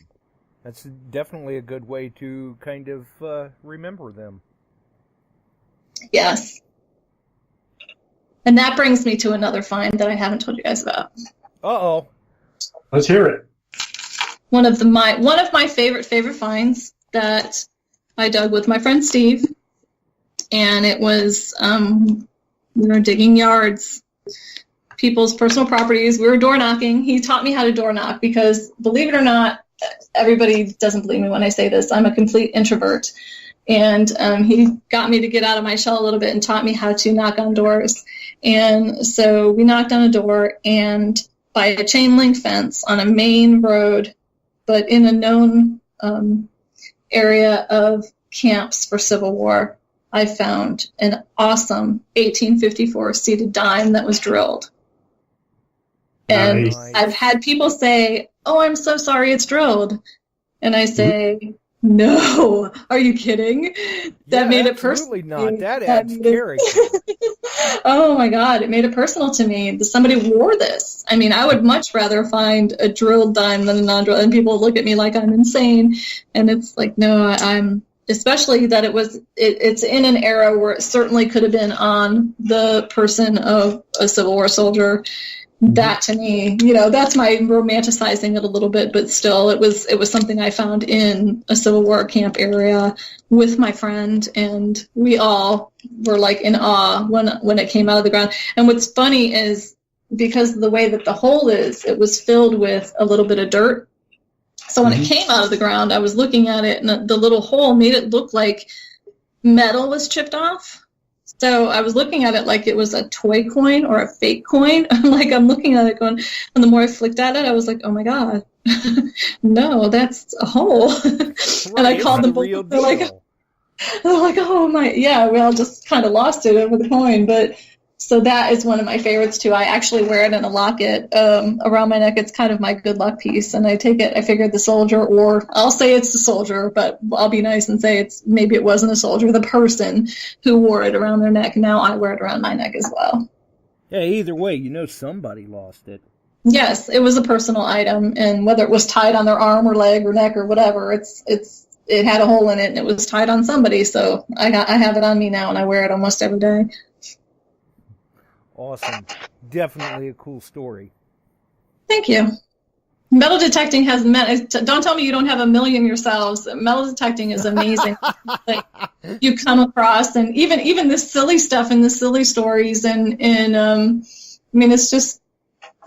That's definitely a good way to kind of remember them. Yes. And that brings me to another find that I haven't told you guys about. Uh-oh. Let's hear it. One of my favorite finds that I dug with my friend Steve, and it was we were digging yards, people's personal properties. We were door knocking. He taught me how to door knock, because, believe it or not, everybody doesn't believe me when I say this, I'm a complete introvert. And he got me to get out of my shell a little bit and taught me how to knock on doors. And so we knocked on a door, and by a chain link fence on a main road, but in a known area of camps for Civil War, I found an awesome 1854 seated dime that was drilled. And Nice. I've had people say, "Oh, I'm so sorry it's drilled." And I say, "No, are you kidding?" That made it personal. Absolutely not. That adds character. Oh my God, it made it personal to me. Somebody wore this. I mean, I would much rather find a drilled dime than a non-drilled. And people look at me like I'm insane. And it's like, no, I'm, especially that it's in an era where it certainly could have been on the person of a Civil War soldier. That to me, that's my romanticizing it a little bit, but still, it was something I found in a Civil War camp area with my friend, and we all were like in awe when it came out of the ground. And what's funny is, because of the way that the hole is, it was filled with a little bit of dirt. So when it came out of the ground, I was looking at it, and the little hole made it look like metal was chipped off. So I was looking at it like it was a toy coin or a fake coin. I'm looking at it going, and the more I flicked at it, I was like, oh my God, no, that's a hole. Right, and I called them real both. They're like, oh my, yeah, we all just kind of lost it over the coin. But so that is one of my favorites too. I actually wear it in a locket around my neck. It's kind of my good luck piece. And I take it, I figured the soldier, or I'll say it's the soldier, but I'll be nice and say maybe it wasn't a soldier, the person who wore it around their neck. Now I wear it around my neck as well. Yeah, either way, somebody lost it. Yes, it was a personal item, and whether it was tied on their arm or leg or neck or whatever, it had a hole in it and it was tied on somebody. So I have it on me now, and I wear it almost every day. Awesome. Definitely a cool story. Thank you. Metal detecting has don't tell me you don't have a million yourselves. Metal detecting is amazing. You come across, and even this silly stuff and the silly stories, and I mean, it's just,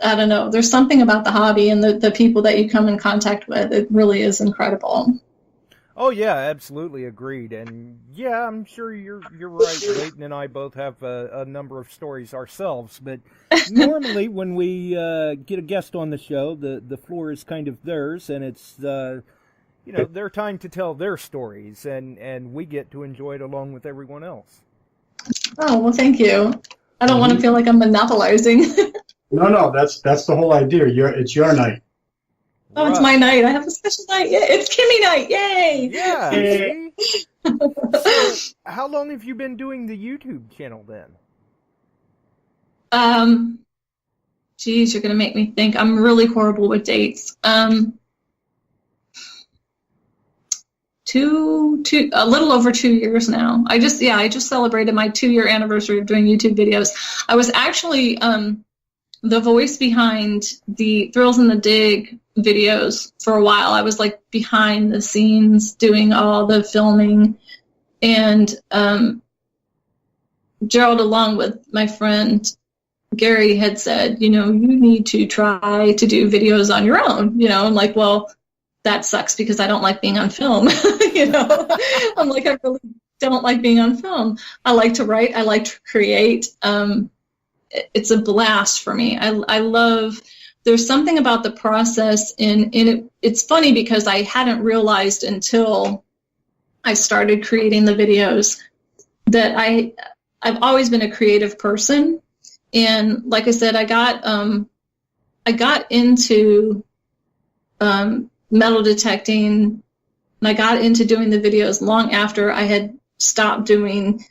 I don't know. There's something about the hobby and the people that you come in contact with. It really is incredible. Oh yeah, absolutely agreed. And yeah, I'm sure you're right. Leighton and I both have a number of stories ourselves, but normally when we get a guest on the show, the floor is kind of theirs, and it's their time to tell their stories, and we get to enjoy it along with everyone else. Oh, well, thank you. I don't want to feel like I'm monopolizing. No, that's the whole idea. It's your night. Oh, it's my night. I have a special night. Yeah, it's Kimmie night. Yay! Yeah. Yay. So, how long have you been doing the YouTube channel then? Geez, you're gonna make me think. I'm really horrible with dates. A little over 2 years now. I just celebrated my 2-year anniversary of doing YouTube videos. I was actually the voice behind the Thrills in the Dig videos for a while. I was like behind the scenes doing all the filming, and Gerald, along with my friend Gary, had said, you need to try to do videos on your own, I'm like, well, that sucks because I don't like being on film. I'm like, I really don't like being on film. I like to write. I like to create. It's a blast for me. I love, there's something about the process in it. It's funny because I hadn't realized until I started creating the videos that I've always been a creative person. And like I said, I got into metal detecting, and I got into doing the videos long after I had stopped doing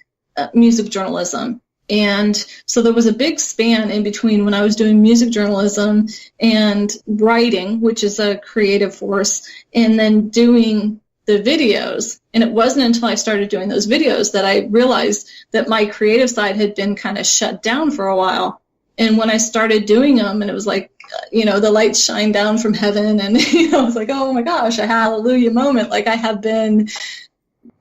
music journalism. And so there was a big span in between when I was doing music journalism and writing, which is a creative force, and then doing the videos. And it wasn't until I started doing those videos that I realized that my creative side had been kind of shut down for a while. And when I started doing them, and it was like, the lights shine down from heaven, and I was like, oh my gosh, a hallelujah moment. Like I have been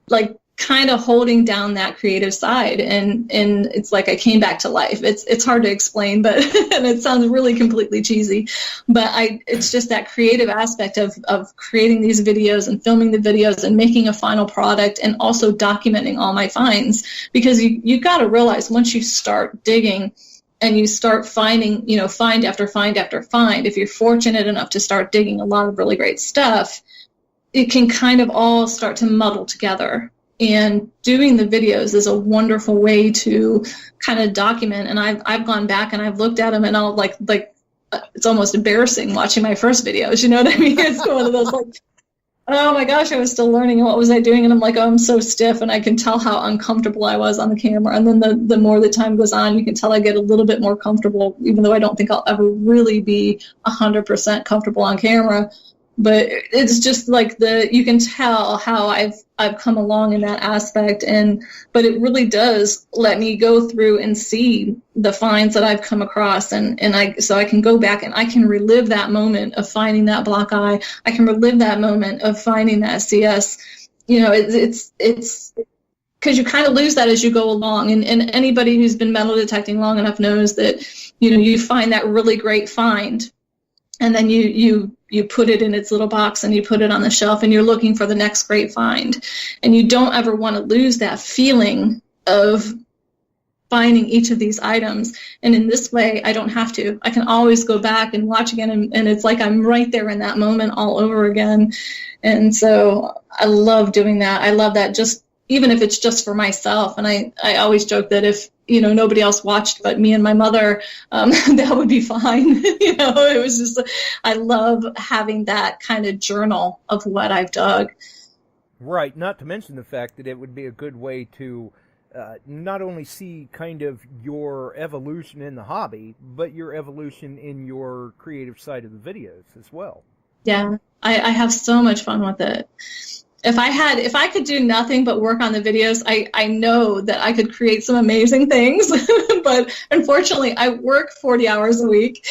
like kind of holding down that creative side, and it's like I came back to life. It's hard to explain, but and it sounds really completely cheesy, but it's just that creative aspect of creating these videos and filming the videos and making a final product, and also documenting all my finds, because you got to realize once you start digging and you start finding, find after find after find, if you're fortunate enough to start digging a lot of really great stuff, it can kind of all start to muddle together. And doing the videos is a wonderful way to kind of document. And I've gone back and I've looked at them, and I'll like it's almost embarrassing watching my first videos. You know what I mean? It's one of those like, oh my gosh, I was still learning, and what was I doing? And I'm like, oh, I'm so stiff, and I can tell how uncomfortable I was on the camera. And then the more the time goes on, you can tell I get a little bit more comfortable, even though I don't think I'll ever really be 100% comfortable on camera. But it's just like you can tell how I've come along in that aspect, but it really does let me go through and see the finds that I've come across, so I can go back and I can relive that moment of finding that black eye. I can relive that moment of finding that CS. You know, it's because you kind of lose that as you go along, and anybody who's been metal detecting long enough knows that, you know, you find that really great find, and then you put it in its little box and you put it on the shelf, and you're looking for the next great find. And you don't ever want to lose that feeling of finding each of these items. And in this way, I don't have to. I can always go back and watch again, and it's like I'm right there in that moment all over again. And so I love doing that. I love that, just even if it's just for myself. And I always joke that if, you know, nobody else watched but me and my mother, that would be fine. You know, it was just, I love having that kind of journal of what I've dug. Right, not to mention the fact that it would be a good way to not only see kind of your evolution in the hobby, but your evolution in your creative side of the videos as well. Yeah, I have so much fun with it. If I could do nothing but work on the videos, I know that I could create some amazing things. But unfortunately, I work 40 hours a week,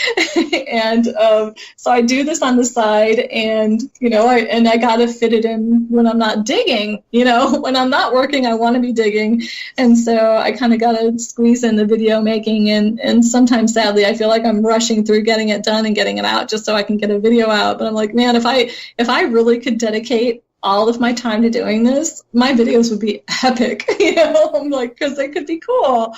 and so I do this on the side, and you know, I gotta fit it in when I'm not digging. You know, when I'm not working, I want to be digging, and so I kind of gotta squeeze in the video making, and sometimes, sadly, I feel like I'm rushing through getting it done and getting it out just so I can get a video out. But I'm like, man, if I really could dedicate all of my time to doing this, my videos would be epic, you know. I'm like, because they could be cool.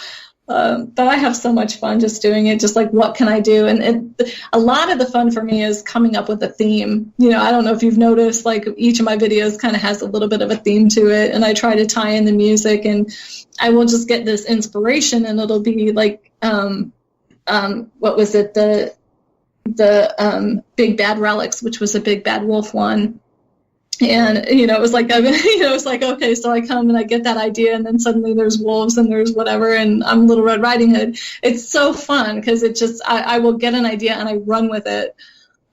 But I have so much fun just doing it, just like, what can I do? And a lot of the fun for me is coming up with a theme. You know, I don't know if you've noticed, like, each of my videos kind of has a little bit of a theme to it, and I try to tie in the music, and I will just get this inspiration, and it'll be like, what was it? The Big Bad Relics, which was a Big Bad Wolf one. And, you know, it was like, it's like, okay, so I come and I get that idea, and then suddenly there's wolves and there's whatever, and I'm Little Red Riding Hood. It's so fun because it just, I will get an idea and I run with it.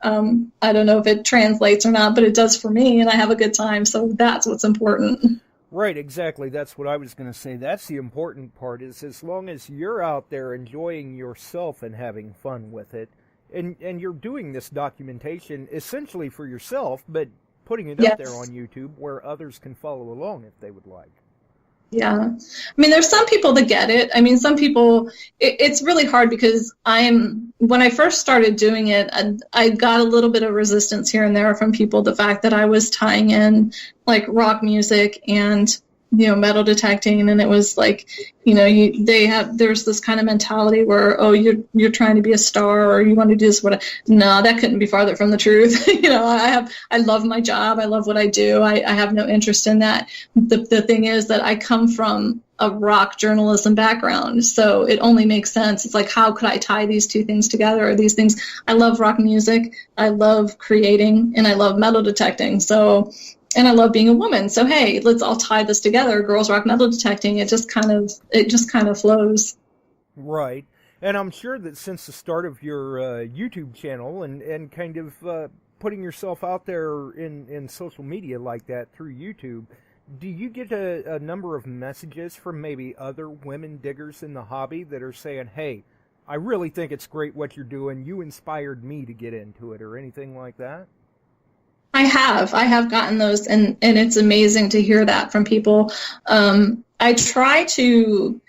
I don't know if it translates or not, but it does for me, and I have a good time. So that's what's important. Right, exactly. That's what I was going to say. That's the important part, is as long as you're out there enjoying yourself and having fun with it, and you're doing this documentation essentially for yourself, but putting it up there on YouTube where others can follow along if they would like. Yeah. I mean, there's some people that get it. I mean, some people, it's really hard because when I first started doing it, I got a little bit of resistance here and there from people, the fact that I was tying in like rock music and, you know, metal detecting, and it was like, you know, there's this kind of mentality where, oh, you're trying to be a star, or you want to do this. No, that couldn't be farther from the truth. You know, I love my job. I love what I do. I have no interest in that. The thing is that I come from a rock journalism background, so it only makes sense. It's like, how could I tie these two things together, or these things? I love rock music. I love creating, and I love metal detecting. So. And I love being a woman. So, hey, let's all tie this together. Girls rock metal detecting. It just kind of flows. Right. And I'm sure that since the start of your YouTube channel and kind of putting yourself out there in social media like that through YouTube, do you get a number of messages from maybe other women diggers in the hobby that are saying, hey, I really think it's great what you're doing. You inspired me to get into it, or anything like that? I have gotten those, and it's amazing to hear that from people. I try to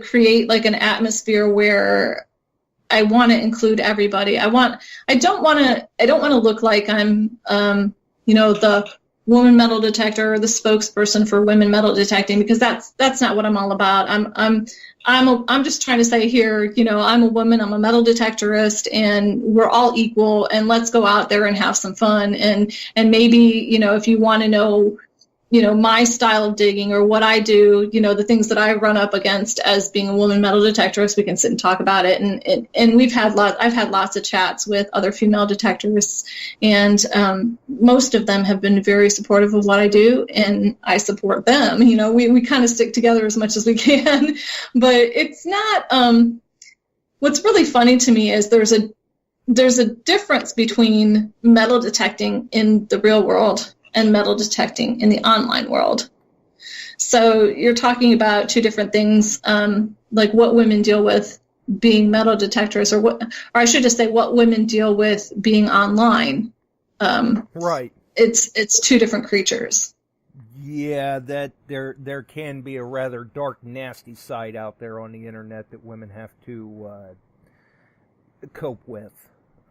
create like an atmosphere where I want to include everybody. I don't want to look like I'm, you know, the woman metal detector or the spokesperson for women metal detecting, because that's not what I'm all about. I'm just trying to say here, you know, I'm a woman, I'm a metal detectorist, and we're all equal, and let's go out there and have some fun. And maybe, you know, if you want to know, you know, my style of digging or what I do, you know, the things that I run up against as being a woman metal detectorist, we can sit and talk about it. And I've had lots of chats with other female detectorists, and most of them have been very supportive of what I do, and I support them. You know, we kind of stick together as much as we can, but it's not, what's really funny to me is there's a difference between metal detecting in the real world and metal detecting in the online world. So you're talking about two different things, like what women deal with being metal detectors, or I should just say what women deal with being online. Right. It's two different creatures. Yeah, that there can be a rather dark, nasty side out there on the internet that women have to cope with,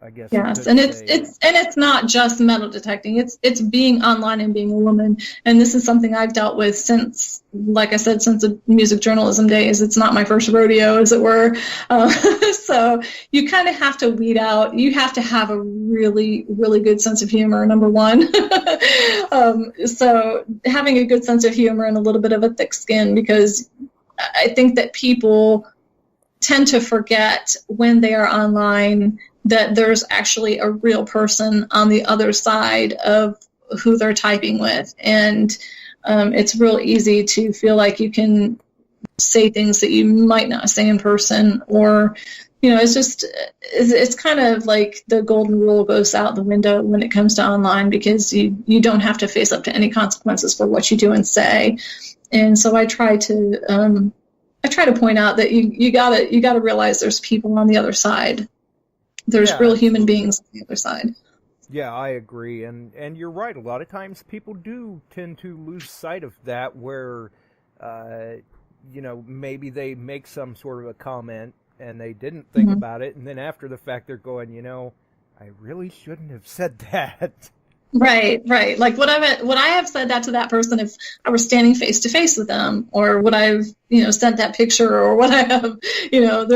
I guess. Yes, and it's not just metal detecting. It's being online and being a woman, and this is something I've dealt with since, like I said, since the music journalism days. It's not my first rodeo, as it were. So you kind of have to weed out. You have to have a really, really good sense of humor, number one. So having a good sense of humor and a little bit of a thick skin, because I think that people tend to forget when they are online that there's actually a real person on the other side of who they're typing with. And it's real easy to feel like you can say things that you might not say in person, or, you know, it's kind of like the golden rule goes out the window when it comes to online, because you don't have to face up to any consequences for what you do and say. And so I try to point out that you gotta realize there's people on the other side. There's real human beings on the other side. Yeah, I agree, and you're right. A lot of times people do tend to lose sight of that, where, you know, maybe they make some sort of a comment and they didn't think about it, and then after the fact they're going, you know, I really shouldn't have said that. Right. Like would I have said that to that person if I were standing face to face with them, or would I have, you know, sent that picture, or would I have, you know,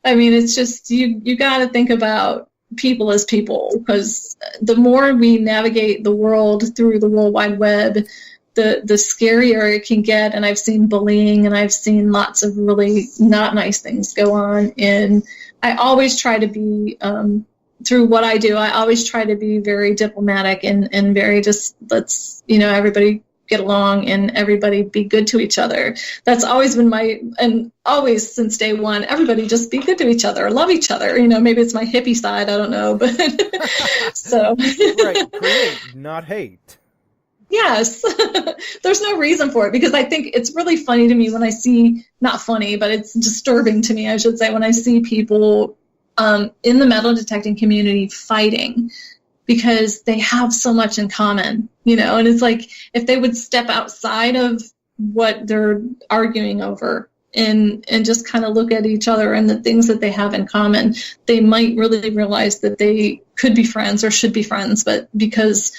I mean, it's just, you got to think about people as people, because the more we navigate the world through the World Wide Web, the scarier it can get. And I've seen bullying, and I've seen lots of really not nice things go on. And I always try to be, through what I do, I always try to be very diplomatic and very just, let's, you know, everybody get along and everybody be good to each other. That's always been and always since day one, everybody just be good to each other, love each other. You know, maybe it's my hippie side, I don't know, but so. Right, create, not hate. Yes, there's no reason for it, because I think it's really funny to me when I see, not funny, but it's disturbing to me, I should say, when I see people in the metal detecting community fighting, because they have so much in common, you know, and it's like if they would step outside of what they're arguing over and just kind of look at each other and the things that they have in common, they might really realize that they could be friends or should be friends, but because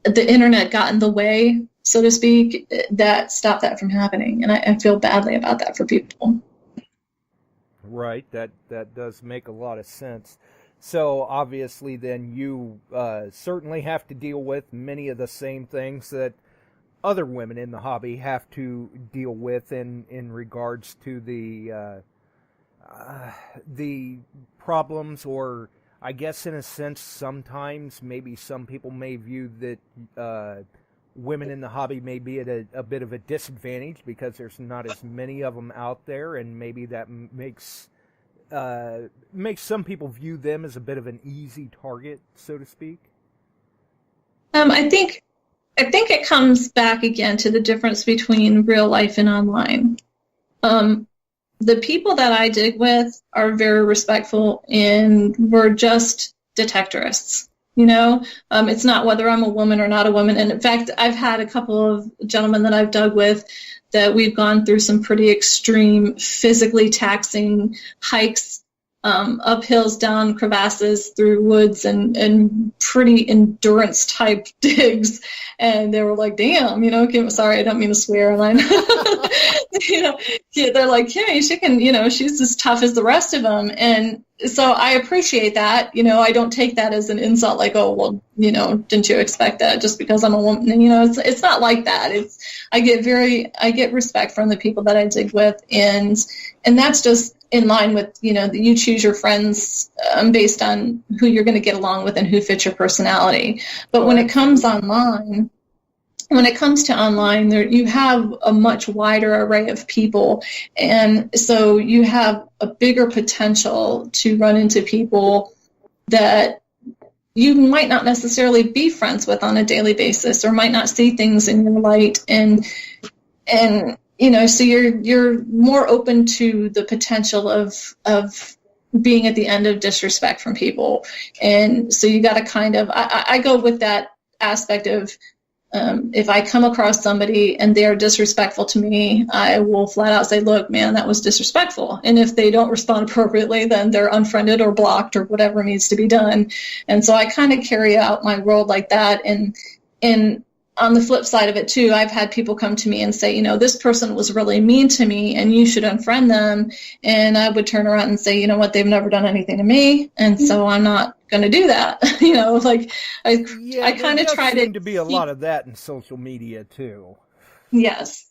the internet got in the way, so to speak, that stopped that from happening. And I feel badly about that for people. Right, that does make a lot of sense. So obviously then you certainly have to deal with many of the same things that other women in the hobby have to deal with in regards to the problems, or I guess in a sense sometimes maybe some people may view that women in the hobby may be at a bit of a disadvantage because there's not as many of them out there, and maybe that makes some people view them as a bit of an easy target, so to speak. I think it comes back again to the difference between real life and online. The people that I dig with are very respectful, and we're just detectorists. You know, it's not whether I'm a woman or not a woman. And in fact, I've had a couple of gentlemen that I've dug with that we've gone through some pretty extreme, physically taxing hikes up hills, down crevasses, through woods, and pretty endurance type digs. And they were like, damn, sorry, I don't mean to swear. And they're like, Kimmie, she can, she's as tough as the rest of them. And so I appreciate that. I don't take that as an insult, like, oh, well, didn't you expect that just because I'm a woman? And, it's not like that. I get respect from the people that I dig with. And that's just in line with, that you choose your friends based on who you're going to get along with and who fits your personality. But when it comes online, you have a much wider array of people. And so you have a bigger potential to run into people that you might not necessarily be friends with on a daily basis, or might not see things in your light. And so you're more open to the potential of being at the end of disrespect from people. And so you got to kind of, I go with that aspect of, if I come across somebody and they're disrespectful to me, I will flat out say, look, man, that was disrespectful. And if they don't respond appropriately, then they're unfriended or blocked or whatever needs to be done. And so I kind of carry out my role like that. And on the flip side of it, too, I've had people come to me and say, this person was really mean to me and you should unfriend them. And I would turn around and say, you know what, they've never done anything to me. And so I'm not going to do that. I kind of try to be a lot of that in social media, too. Yes.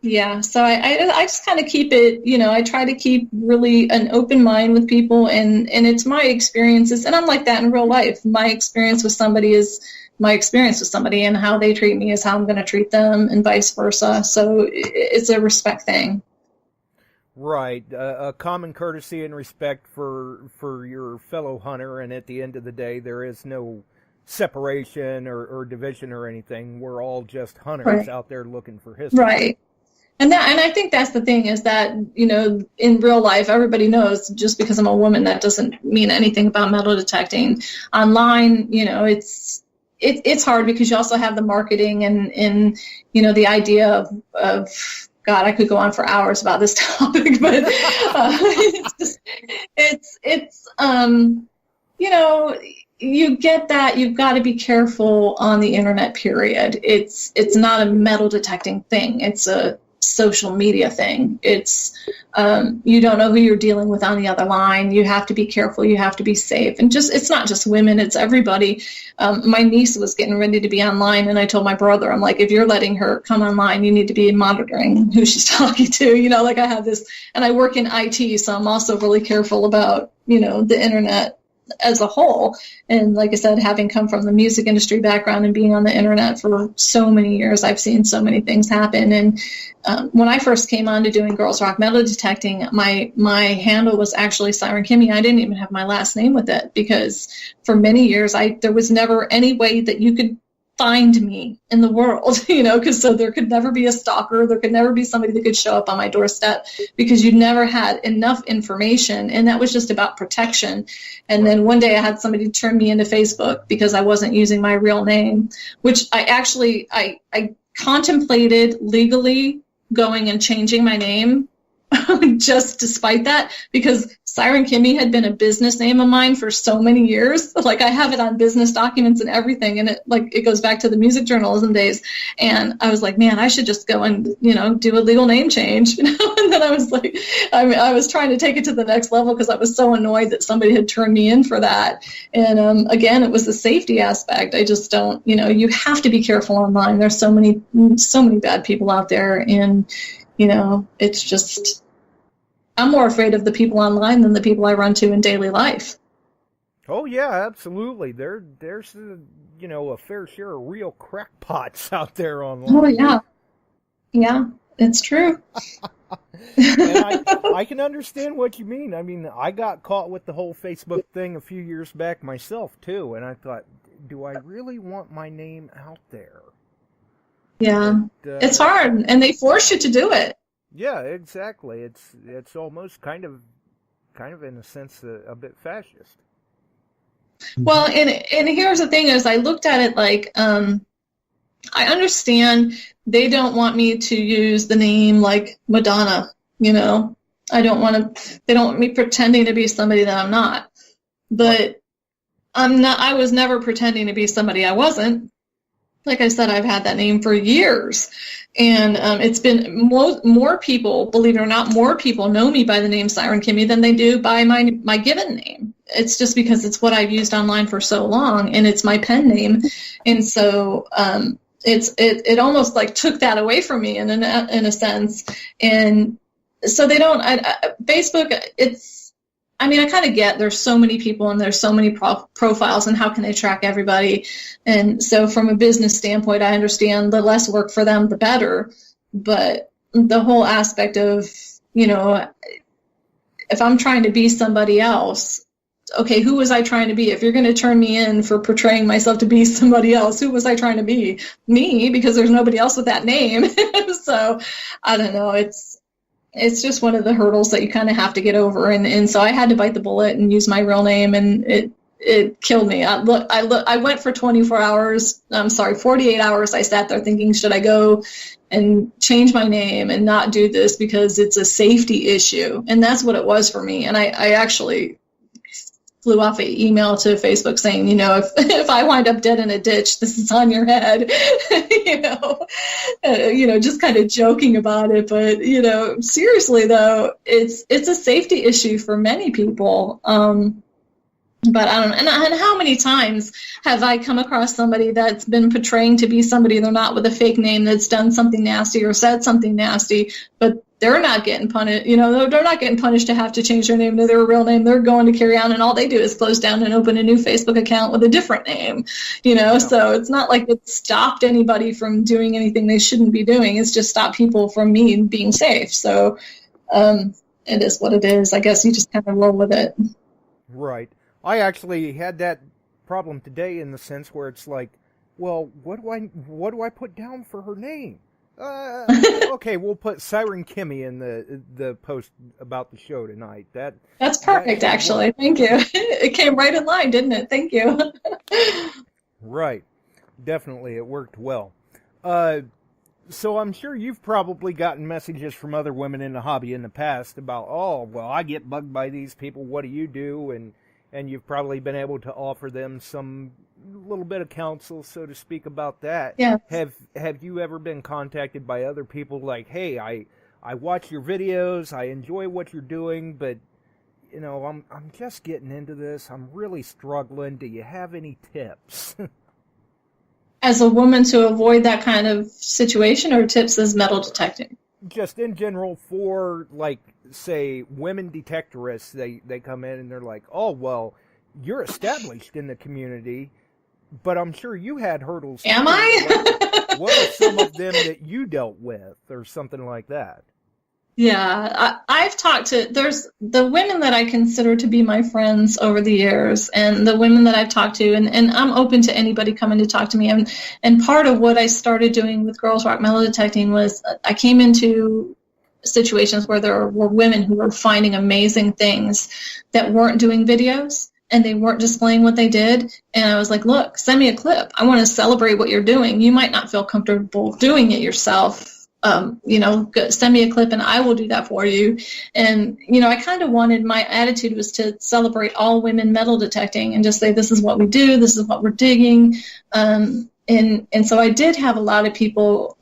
Yeah. So I just kind of keep it, I try to keep really an open mind with people, and it's my experiences. And I'm like that in real life. My experience with somebody is my experience with somebody, and how they treat me is how I'm going to treat them, and vice versa. So it's a respect thing. Right. A common courtesy and respect for your fellow hunter. And at the end of the day, there is no separation or division or anything. We're all just hunters out there looking for history. Right. And I think that's the thing, is that, in real life, everybody knows just because I'm a woman, that doesn't mean anything about metal detecting. Online, it's hard because you also have the marketing and the idea of God, I could go on for hours about this topic, but you get that you've got to be careful on the internet, period. It's not a metal detecting thing. It's a social media thing. It's you don't know who you're dealing with on the other line. You have to be careful. You have to be safe. And it's not just women, it's everybody. My niece was getting ready to be online, and I told my brother, I'm like, if you're letting her come online, you need to be monitoring who she's talking to. I have this, and I work in IT, so I'm also really careful about, the internet as a whole. And like I said, having come from the music industry background and being on the internet for so many years, I've seen so many things happen. And when I first came on to doing Girls Rock Metal Detecting, my handle was actually Siren Kimmie. I didn't even have my last name with it, because for many years there was never any way that you could find me in the world, because so there could never be a stalker. There could never be somebody that could show up on my doorstep, because you never had enough information. And that was just about protection. And then one day I had somebody turn me into Facebook because I wasn't using my real name, which I contemplated legally going and changing my name just despite that, because Siren Kimmie had been a business name of mine for so many years. Like, I have it on business documents and everything, and it goes back to the music journalism days. And I was like, man, I should just go and do a legal name change. And then I was like, I was trying to take it to the next level because I was so annoyed that somebody had turned me in for that. And again, it was the safety aspect. I just don't, you have to be careful online. There's so many bad people out there, and it's just, I'm more afraid of the people online than the people I run to in daily life. Oh yeah, absolutely. There's a fair share of real crackpots out there online. Oh yeah, yeah, it's true. And I can understand what you mean. I mean, I got caught with the whole Facebook thing a few years back myself too, and I thought, do I really want my name out there? Yeah, it's hard, and they force you to do it. Yeah, exactly. It's almost kind of in a sense a bit fascist. Well, and here's the thing is, I looked at it like, I understand they don't want me to use the name like Madonna, They don't want me pretending to be somebody that I'm not. But I was never pretending to be somebody I wasn't. Like I said, I've had that name for years. And it's been more people, believe it or not, more people know me by the name Siren Kimmie than they do by my given name. It's just because it's what I've used online for so long, and it's my pen name. And so it almost like took that away from me in a sense. And so they don't, Facebook, I kind of get there's so many people and there's so many profiles, and how can they track everybody? And so from a business standpoint, I understand the less work for them, the better. But the whole aspect of, if I'm trying to be somebody else, okay, who was I trying to be? If you're going to turn me in for portraying myself to be somebody else, who was I trying to be? Me, because there's nobody else with that name. So I don't know. It's just one of the hurdles that you kind of have to get over. And so I had to bite the bullet and use my real name, and it killed me. I went for 48 hours. I sat there thinking, should I go and change my name and not do this because it's a safety issue? And that's what it was for me. And I actually flew off an email to Facebook saying, if I wind up dead in a ditch, this is on your head, just kind of joking about it. But, seriously though, it's a safety issue for many people. But I don't know. And how many times have I come across somebody that's been portraying to be somebody they're not with a fake name, that's done something nasty or said something nasty, but they're not getting punished. They're not getting punished to have to change their name to their real name. They're going to carry on, and all they do is close down and open a new Facebook account with a different name. So it's not like it stopped anybody from doing anything they shouldn't be doing. It's just stopped people from me being safe. So it is what it is. I guess you just kind of roll with it. Right. I actually had that problem today in the sense where it's like, well, what do I put down for her name? Okay, we'll put Siren Kimmie in the post about the show tonight. That's perfect, actually. Thank you. It came right in line, didn't it? Thank you. Right. Definitely, it worked well. So I'm sure you've probably gotten messages from other women in the hobby in the past about, oh, well, I get bugged by these people. What do you do? And you've probably been able to offer them some little bit of counsel, so to speak, about that. Yeah. Have you ever been contacted by other people like, hey, I watch your videos, I enjoy what you're doing, but I'm just getting into this. I'm really struggling. Do you have any tips? As a woman to avoid that kind of situation, or tips as metal detecting? Just in general for, like, say, women detectorists, they come in and they're like, oh, well, you're established in the community, but I'm sure you had hurdles. Am I? What are some of them that you dealt with, or something like that? Yeah, I've talked to, there's the women that I consider to be my friends over the years, and the women that I've talked to, and I'm open to anybody coming to talk to me. And part of what I started doing with Girls Rock Metal Detecting was I came into situations where there were women who were finding amazing things that weren't doing videos, and they weren't displaying what they did. And I was like, look, send me a clip. I want to celebrate what you're doing. You might not feel comfortable doing it yourself. Send me a clip and I will do that for you. And, I kind of wanted, my attitude was to celebrate all women metal detecting and just say, this is what we do. This is what we're digging. And so I did have a lot of people,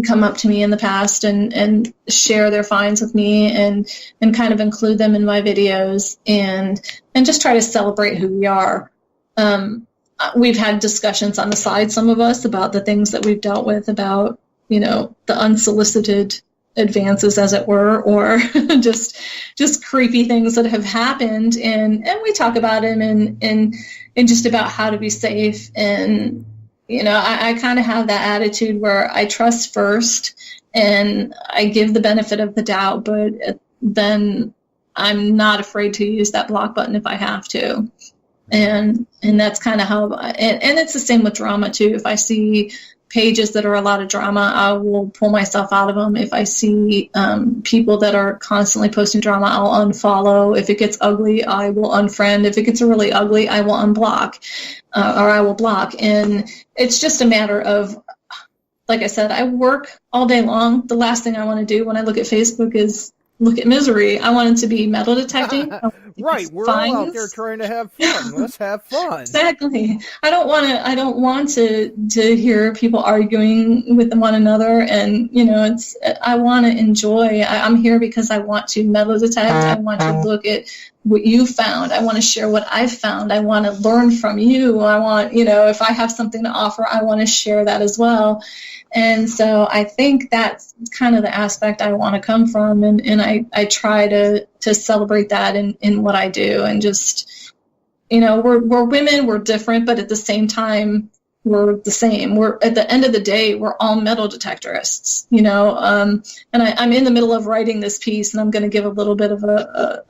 come up to me in the past and share their finds with me and kind of include them in my videos and just try to celebrate who we are. We've had discussions on the side, some of us, about the things that we've dealt with, about, the unsolicited advances, as it were, or just creepy things that have happened. And we talk about them and just about how to be safe. And, I kind of have that attitude where I trust first and I give the benefit of the doubt, but then I'm not afraid to use that block button if I have to. And that's kind of how, and it's the same with drama too. If I see pages that are a lot of drama, I will pull myself out of them. If I see people that are constantly posting drama, I'll unfollow. If it gets ugly, I will unfriend. If it gets really ugly, I will unblock, or I will block. And it's just a matter of, like I said, I work all day long. The last thing I want to do when I look at Facebook is look at misery. I want it to be metal detecting. Right, we're all out there trying to have fun. Let's have fun. Exactly. I don't want to hear people arguing with one another, and I want to enjoy. I'm here because I want to metal detect. I want to look at what you found. I want to share what I've found. I want to learn from you. I want, if I have something to offer, I want to share that as well. And so I think that's kind of the aspect I want to come from, and I try to celebrate that in what I do, and just, we're women, we're different, but at the same time, we're the same. We're, at the end of the day, we're all metal detectorists, and I'm in the middle of writing this piece, and I'm going to give a little bit of a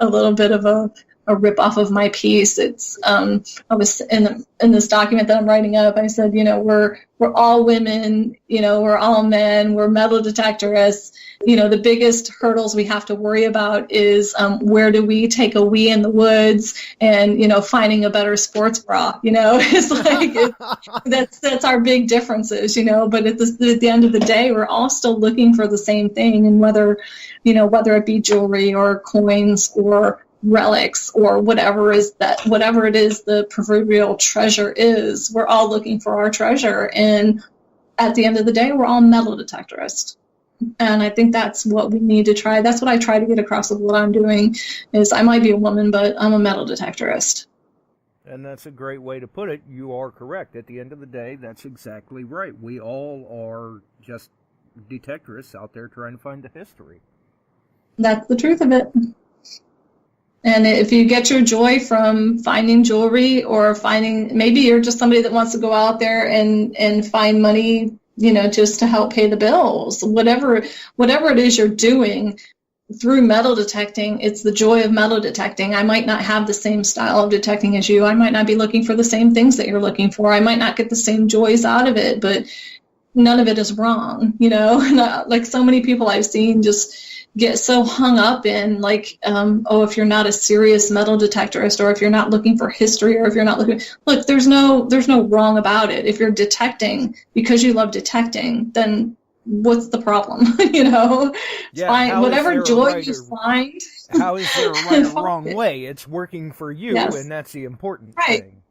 rip off of my piece. It's I was in this document that I'm writing up. I said, we're all women, we're all men, we're metal detectorists. The biggest hurdles we have to worry about is where do we take a wee in the woods, and finding a better sports bra. It's like that's our big differences. But at the end of the day, we're all still looking for the same thing, and whether it be jewelry or coins or relics or whatever it is the proverbial treasure is, we're all looking for our treasure, and at the end of the day, we're all metal detectorists. And I think that's what we need to try. That's what I try to get across with what I'm doing, is I might be a woman, but I'm a metal detectorist. And that's a great way to put it. You are correct. At the end of the day, that's exactly right. We all are just detectorists out there trying to find the history. That's the truth of it. And if you get your joy from finding jewelry, or maybe you're just somebody that wants to go out there and find money, just to help pay the bills, whatever it is you're doing through metal detecting, it's the joy of metal detecting. I might not have the same style of detecting as you. I might not be looking for the same things that you're looking for. I might not get the same joys out of it, but none of it is wrong, like so many people I've seen just get so hung up in if you're not a serious metal detectorist, or if you're not looking for history, or if you're not looking, look, there's no wrong about it. If you're detecting because you love detecting, then what's the problem? Find whatever joy you find. How is there a right or wrong way? It's working for you, yes. And that's the important thing.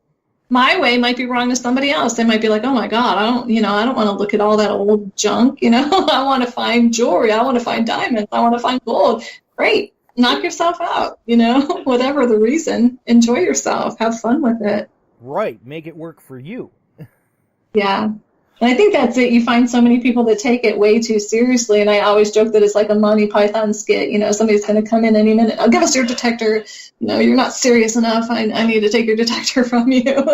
My way might be wrong to somebody else. They might be like, oh my God, I don't want to look at all that old junk, I want to find jewelry, I want to find diamonds, I want to find gold. Great. Knock yourself out, whatever the reason. Enjoy yourself. Have fun with it. Right. Make it work for you. Yeah. And I think that's it. You find so many people that take it way too seriously, and I always joke that it's like a Monty Python skit. Somebody's going to come in any minute. Oh, give us your detector. You're not serious enough. I need to take your detector from you.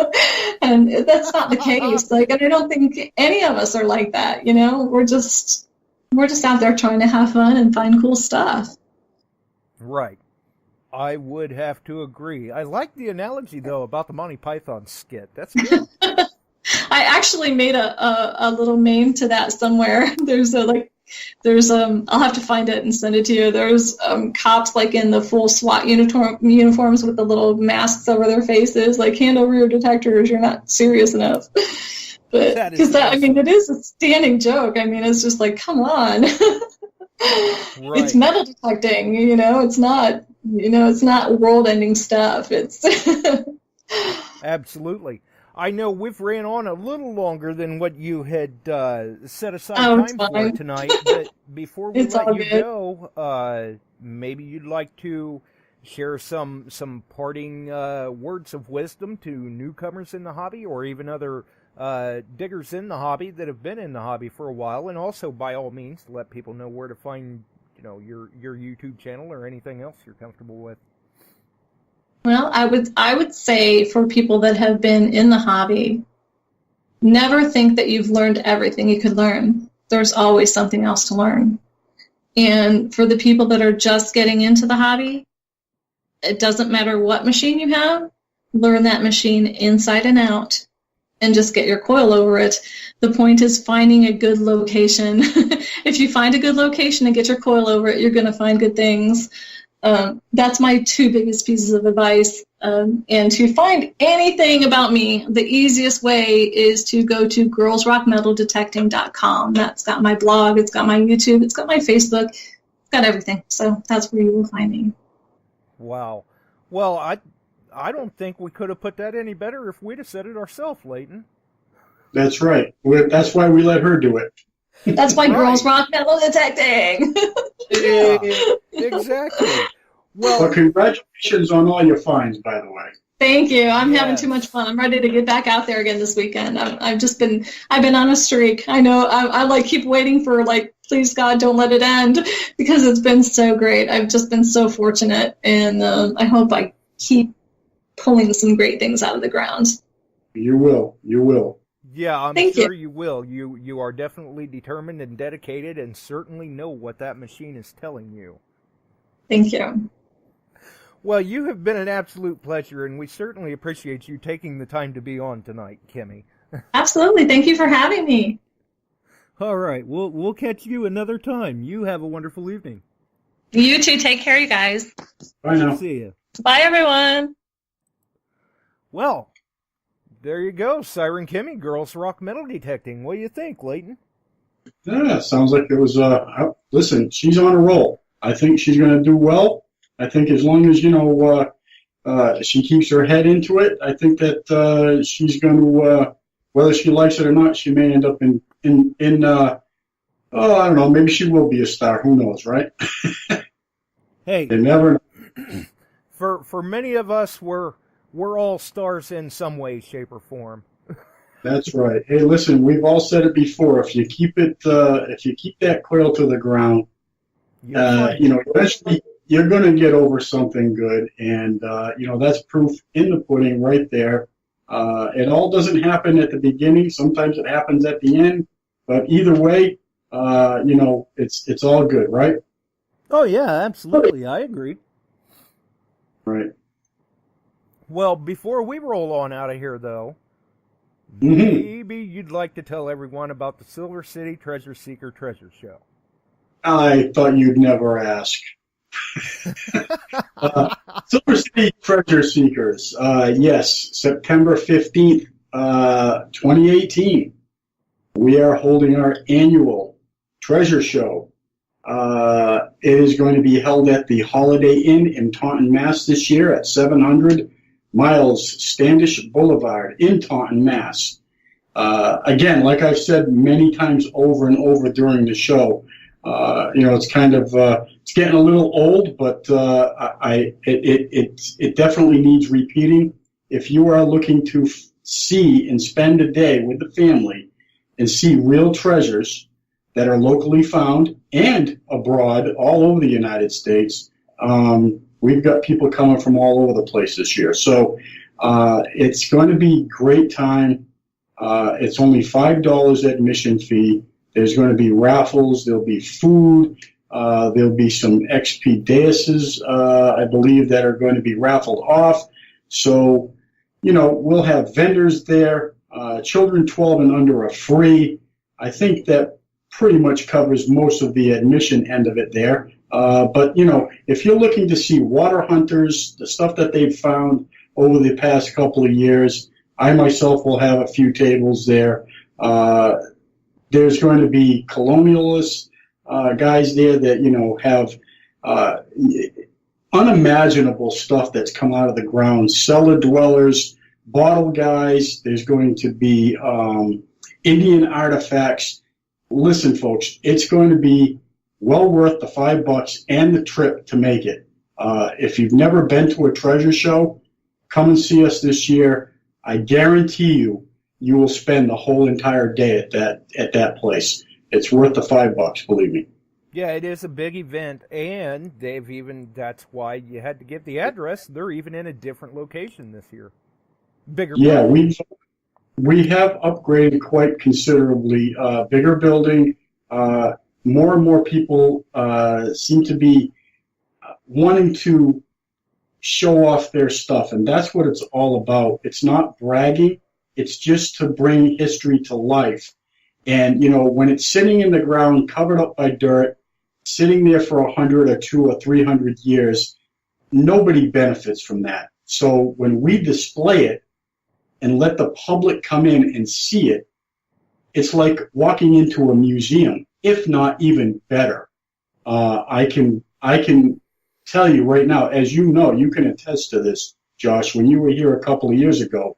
And that's not the case. And I don't think any of us are like that. We're just out there trying to have fun and find cool stuff. Right. I would have to agree. I like the analogy though about the Monty Python skit. That's good. I actually made a little meme to that somewhere. I'll have to find it and send it to you. There's cops in the full SWAT uniforms with the little masks over their faces, hand over your detectors, you're not serious enough. But because it is a standing joke. It's just come on. Right. It's metal detecting, it's not world-ending stuff. It's Absolutely. I know we've ran on a little longer than what you had set aside time for tonight, but before we let you go, maybe you'd like to share some parting words of wisdom to newcomers in the hobby, or even other diggers in the hobby that have been in the hobby for a while, and also, by all means, let people know where to find your YouTube channel or anything else you're comfortable with. Well, I would say for people that have been in the hobby, never think that you've learned everything you could learn. There's always something else to learn. And for the people that are just getting into the hobby, it doesn't matter what machine you have, learn that machine inside and out and just get your coil over it. The point is finding a good location. If you find a good location and get your coil over it, you're going to find good things. That's my two biggest pieces of advice. And to find anything about me, the easiest way is to go to girlsrockmetaldetecting.com. That's got my blog, it's got my YouTube, it's got my Facebook, got everything. So that's where you will find me. Wow. Well, I don't think we could have put that any better if we'd have said it ourselves, Leighton. That's right. That's why we let her do it. That's why girls rock metal detecting. Yeah, exactly. Well, congratulations on all your finds, by the way. Thank you. I'm having too much fun. I'm ready to get back out there again this weekend. I've been on a streak. I know I like keep waiting for like, please God, don't let it end, because it's been so great. I've just been so fortunate, and I hope I keep pulling some great things out of the ground. You will. You will. Yeah, I'm Thank sure you. you will. You are definitely determined and dedicated, and certainly know what that machine is telling you. Thank you. Well, you have been an absolute pleasure, and we certainly appreciate you taking the time to be on tonight, Kimmie. Absolutely. Thank you for having me. All right, we'll catch you another time. You have a wonderful evening. You too. Take care, you guys. Bye now. See you. Bye, everyone. Well, there you go, Siren Kimmie, Girls Rock Metal Detecting. What do you think, Leighton? Yeah, sounds like it was. Listen, she's on a roll. I think she's going to do well. I think as long as she keeps her head into it, I think that she's going to, whether she likes it or not, she may end up in I don't know, maybe she will be a star. Who knows, right? Hey, They never. for many of us, we're all stars in some way, shape, or form. That's right. Hey, listen, we've all said it before. If you keep that coil to the ground, eventually you're going to get over something good, and that's proof in the pudding right there. It all doesn't happen at the beginning. Sometimes it happens at the end, but either way, it's all good, right? Oh yeah, absolutely. I agree. Right. Well, before we roll on out of here, though, Mm-hmm. maybe you'd like to tell everyone about the Silver City Treasure Seeker Treasure Show. I thought you'd never ask. Silver City Treasure Seekers. Yes, September 15th, 2018. We are holding our annual treasure show. It is going to be held at the Holiday Inn in Taunton, Mass. This year at 700 Miles Standish Boulevard in Taunton, Mass. Again, like I've said many times over and over during the show, it's kind of it's getting a little old, but it definitely needs repeating. If you are looking to see and spend a day with the family and see real treasures that are locally found and abroad, all over the United States, we've got people coming from all over the place this year. So it's going to be a great time. It's only $5 admission fee. There's going to be raffles. There'll be food. There'll be some XP daises, I believe, that are going to be raffled off. So, we'll have vendors there. Children 12 and under are free. I think that pretty much covers most of the admission end of it there. But, if you're looking to see water hunters, the stuff that they've found over the past couple of years, I myself will have a few tables there. There's going to be colonialist guys there that, have unimaginable stuff that's come out of the ground. Cellar dwellers, bottle guys. There's going to be Indian artifacts. Listen, folks, it's going to be well worth the $5 and the trip to make it. If you've never been to a treasure show, come and see us this year. I guarantee you will spend the whole entire day at that place. It's worth the $5, believe me. Yeah, it is a big event, and that's why you had to give the address. They're even in a different location this year. Bigger Yeah, building. we have upgraded quite considerably. Bigger building. More and more people seem to be wanting to show off their stuff, and that's what it's all about. It's not bragging. It's just to bring history to life. And, when it's sitting in the ground, covered up by dirt, sitting there for 100 or 200 or 300 years, nobody benefits from that. So when we display it and let the public come in and see it, it's like walking into a museum, if not even better. I can tell you right now, as you know, you can attest to this, Josh. When you were here a couple of years ago,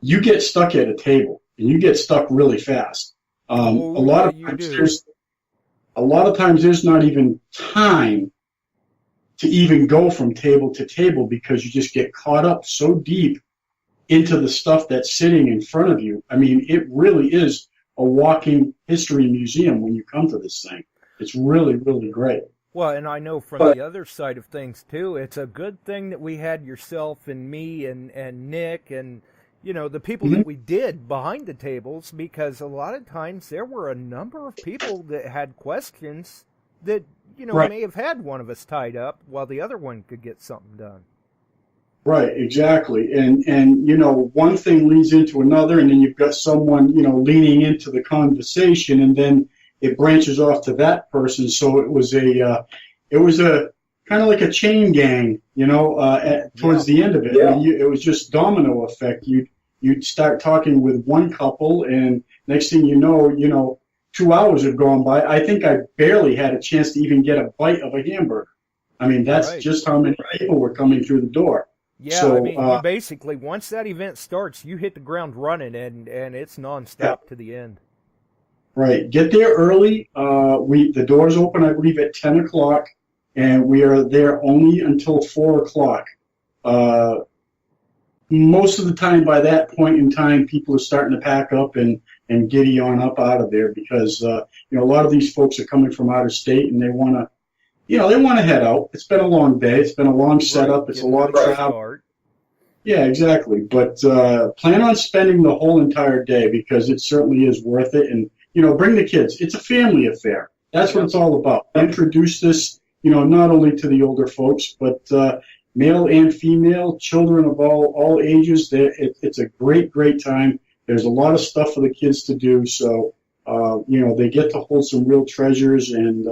you get stuck at a table, and you get stuck really fast. A lot of times there's not even time to even go from table to table because you just get caught up so deep into the stuff that's sitting in front of you. I mean, it really is a walking history museum when you come to this thing. It's really, really great. Well, and I know from the other side of things, too, it's a good thing that we had yourself and me and Nick and, you know, the people that we did behind the tables, because a lot of times there were a number of people that had questions that, you know, may have had one of us tied up while the other one could get something done. Right, exactly. And you know, one thing leads into another, and then you've got someone, you know, leaning into the conversation, and then it branches off to that person. So it was a kind of like a chain gang, you know, towards the end of it. Yeah. It was just domino effect. You'd start talking with one couple, and next thing you know, 2 hours have gone by. I think I barely had a chance to even get a bite of a hamburger. I mean, that's just how many people were coming through the door. Yeah, so, I mean, you basically, once that event starts, you hit the ground running, and it's nonstop to the end. Right. Get there early. The doors open, I believe, at 10 o'clock, and we are there only until 4 o'clock. Most of the time, by that point in time, people are starting to pack up and giddy on up out of there because, you know, a lot of these folks are coming from out of state, and they want to, you know, they want to head out. It's been a long day. It's been a long setup. It's a lot of travel. Yeah, exactly. But plan on spending the whole entire day because it certainly is worth it. And, you know, bring the kids. It's a family affair. That's what it's all about. Introduce this, you know, not only to the older folks, but male and female, children of all ages. It's a great, great time. There's a lot of stuff for the kids to do. So, you know, they get to hold some real treasures and,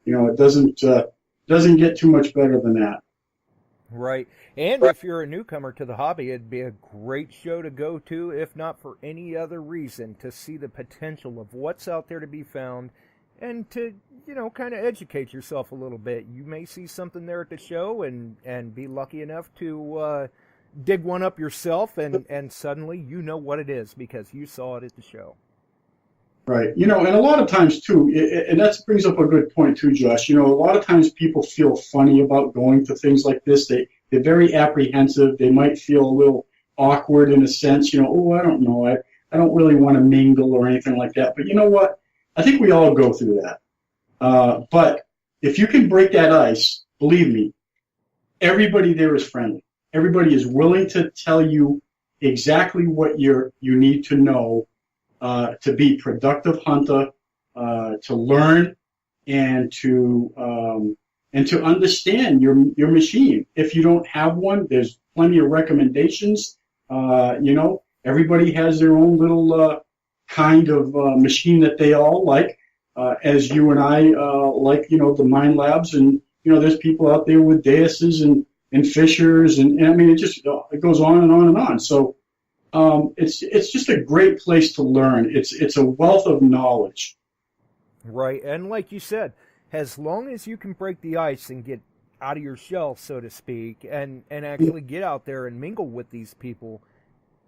you know, it doesn't get too much better than that. Right. And if you're a newcomer to the hobby, it'd be a great show to go to, if not for any other reason, to see the potential of what's out there to be found and to, you know, kind of educate yourself a little bit. You may see something there at the show and be lucky enough to dig one up yourself, and suddenly you know what it is because you saw it at the show. Right. You know, and a lot of times, too, and that brings up a good point, too, Josh. You know, a lot of times people feel funny about going to things like this. They're very apprehensive. They might feel a little awkward in a sense. You know, oh, I don't know. I don't really want to mingle or anything like that. But you know what? I think we all go through that. But if you can break that ice, believe me, everybody there is friendly. Everybody is willing to tell you exactly what you need to know to be productive hunter, to learn, and to understand your machine. If you don't have one, there's plenty of recommendations. You know, everybody has their own little kind of machine that they all like. As you and I like, you know, the Mind Labs, and you know, there's people out there with Deuses and Fishers, and I mean, it goes on and on and on. So. It's just a great place to learn. It's a wealth of knowledge. Right, and like you said, as long as you can break the ice and get out of your shell, so to speak, and actually get out there and mingle with these people,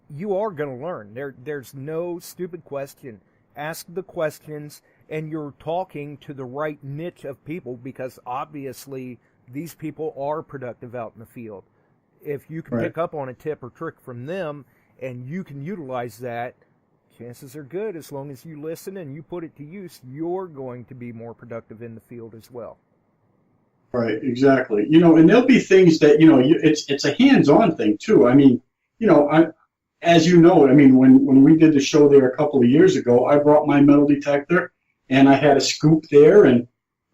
you are going to learn. There's no stupid question. Ask the questions, and you're talking to the right niche of people because obviously these people are productive out in the field. If you can pick up on a tip or trick from them, and you can utilize that, chances are good, as long as you listen and you put it to use, you're going to be more productive in the field as well. Right, exactly. You know, and there'll be things that, you know, it's a hands-on thing, too. I mean, you know, as you know, I mean, when we did the show there a couple of years ago, I brought my metal detector, and I had a scoop there, and,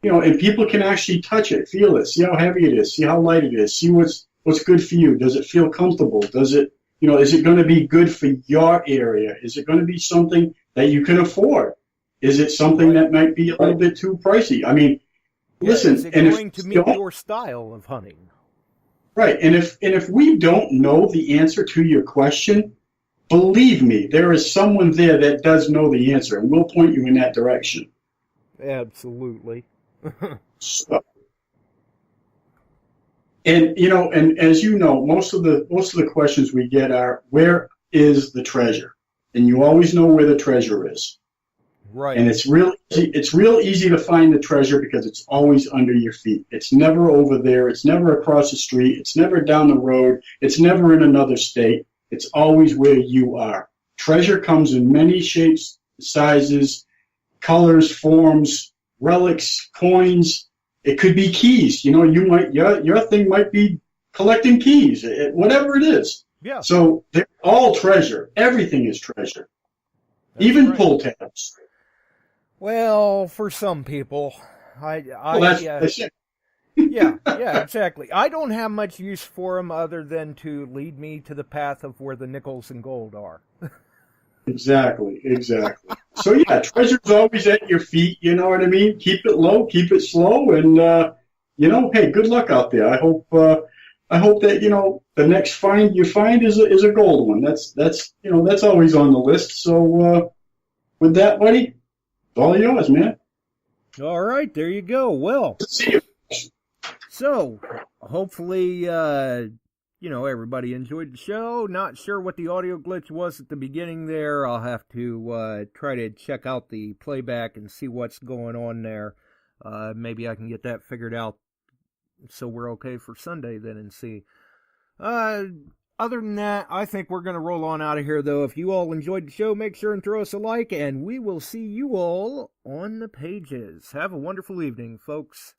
you know, and people can actually touch it, feel it, see how heavy it is, see how light it is, see what's good for you. Does it feel comfortable? Does it, you know, is it going to be good for your area? Is it going to be something that you can afford? Is it something that might be a little bit too pricey? I mean, listen. Is it going to meet your style of hunting? Right. And if we don't know the answer to your question, believe me, there is someone there that does know the answer, and we'll point you in that direction. Absolutely. So, and you know, and as you know, most of the questions we get are, where is the treasure? And you always know where the treasure is. Right. And it's real easy to find the treasure because it's always under your feet. It's never over there. It's never across the street. It's never down the road. It's never in another state. It's always where you are. Treasure comes in many shapes, sizes, colors, forms, relics, coins. It could be keys. You know, your thing might be collecting keys, whatever it is. Yeah. So they're all treasure. Everything is treasure. That's Even right. pull tabs. Well, for some people, That's it. yeah, exactly. I don't have much use for them other than to lead me to the path of where the nickels and gold are. Exactly. So yeah, treasure's always at your feet. You know what I mean? Keep it low, keep it slow, and you know, hey, good luck out there. I hope that you know the next find you find is a gold one. That's you know that's always on the list. So with that, buddy, it's all yours, man. All right, there you go. Well, See you. so hopefully, you know, everybody enjoyed the show. Not sure what the audio glitch was at the beginning there. I'll have to try to check out the playback and see what's going on there. Maybe I can get that figured out so we're okay for Sunday then and see. Other than that, I think we're going to roll on out of here, though. If you all enjoyed the show, make sure and throw us a like, and we will see you all on the pages. Have a wonderful evening, folks.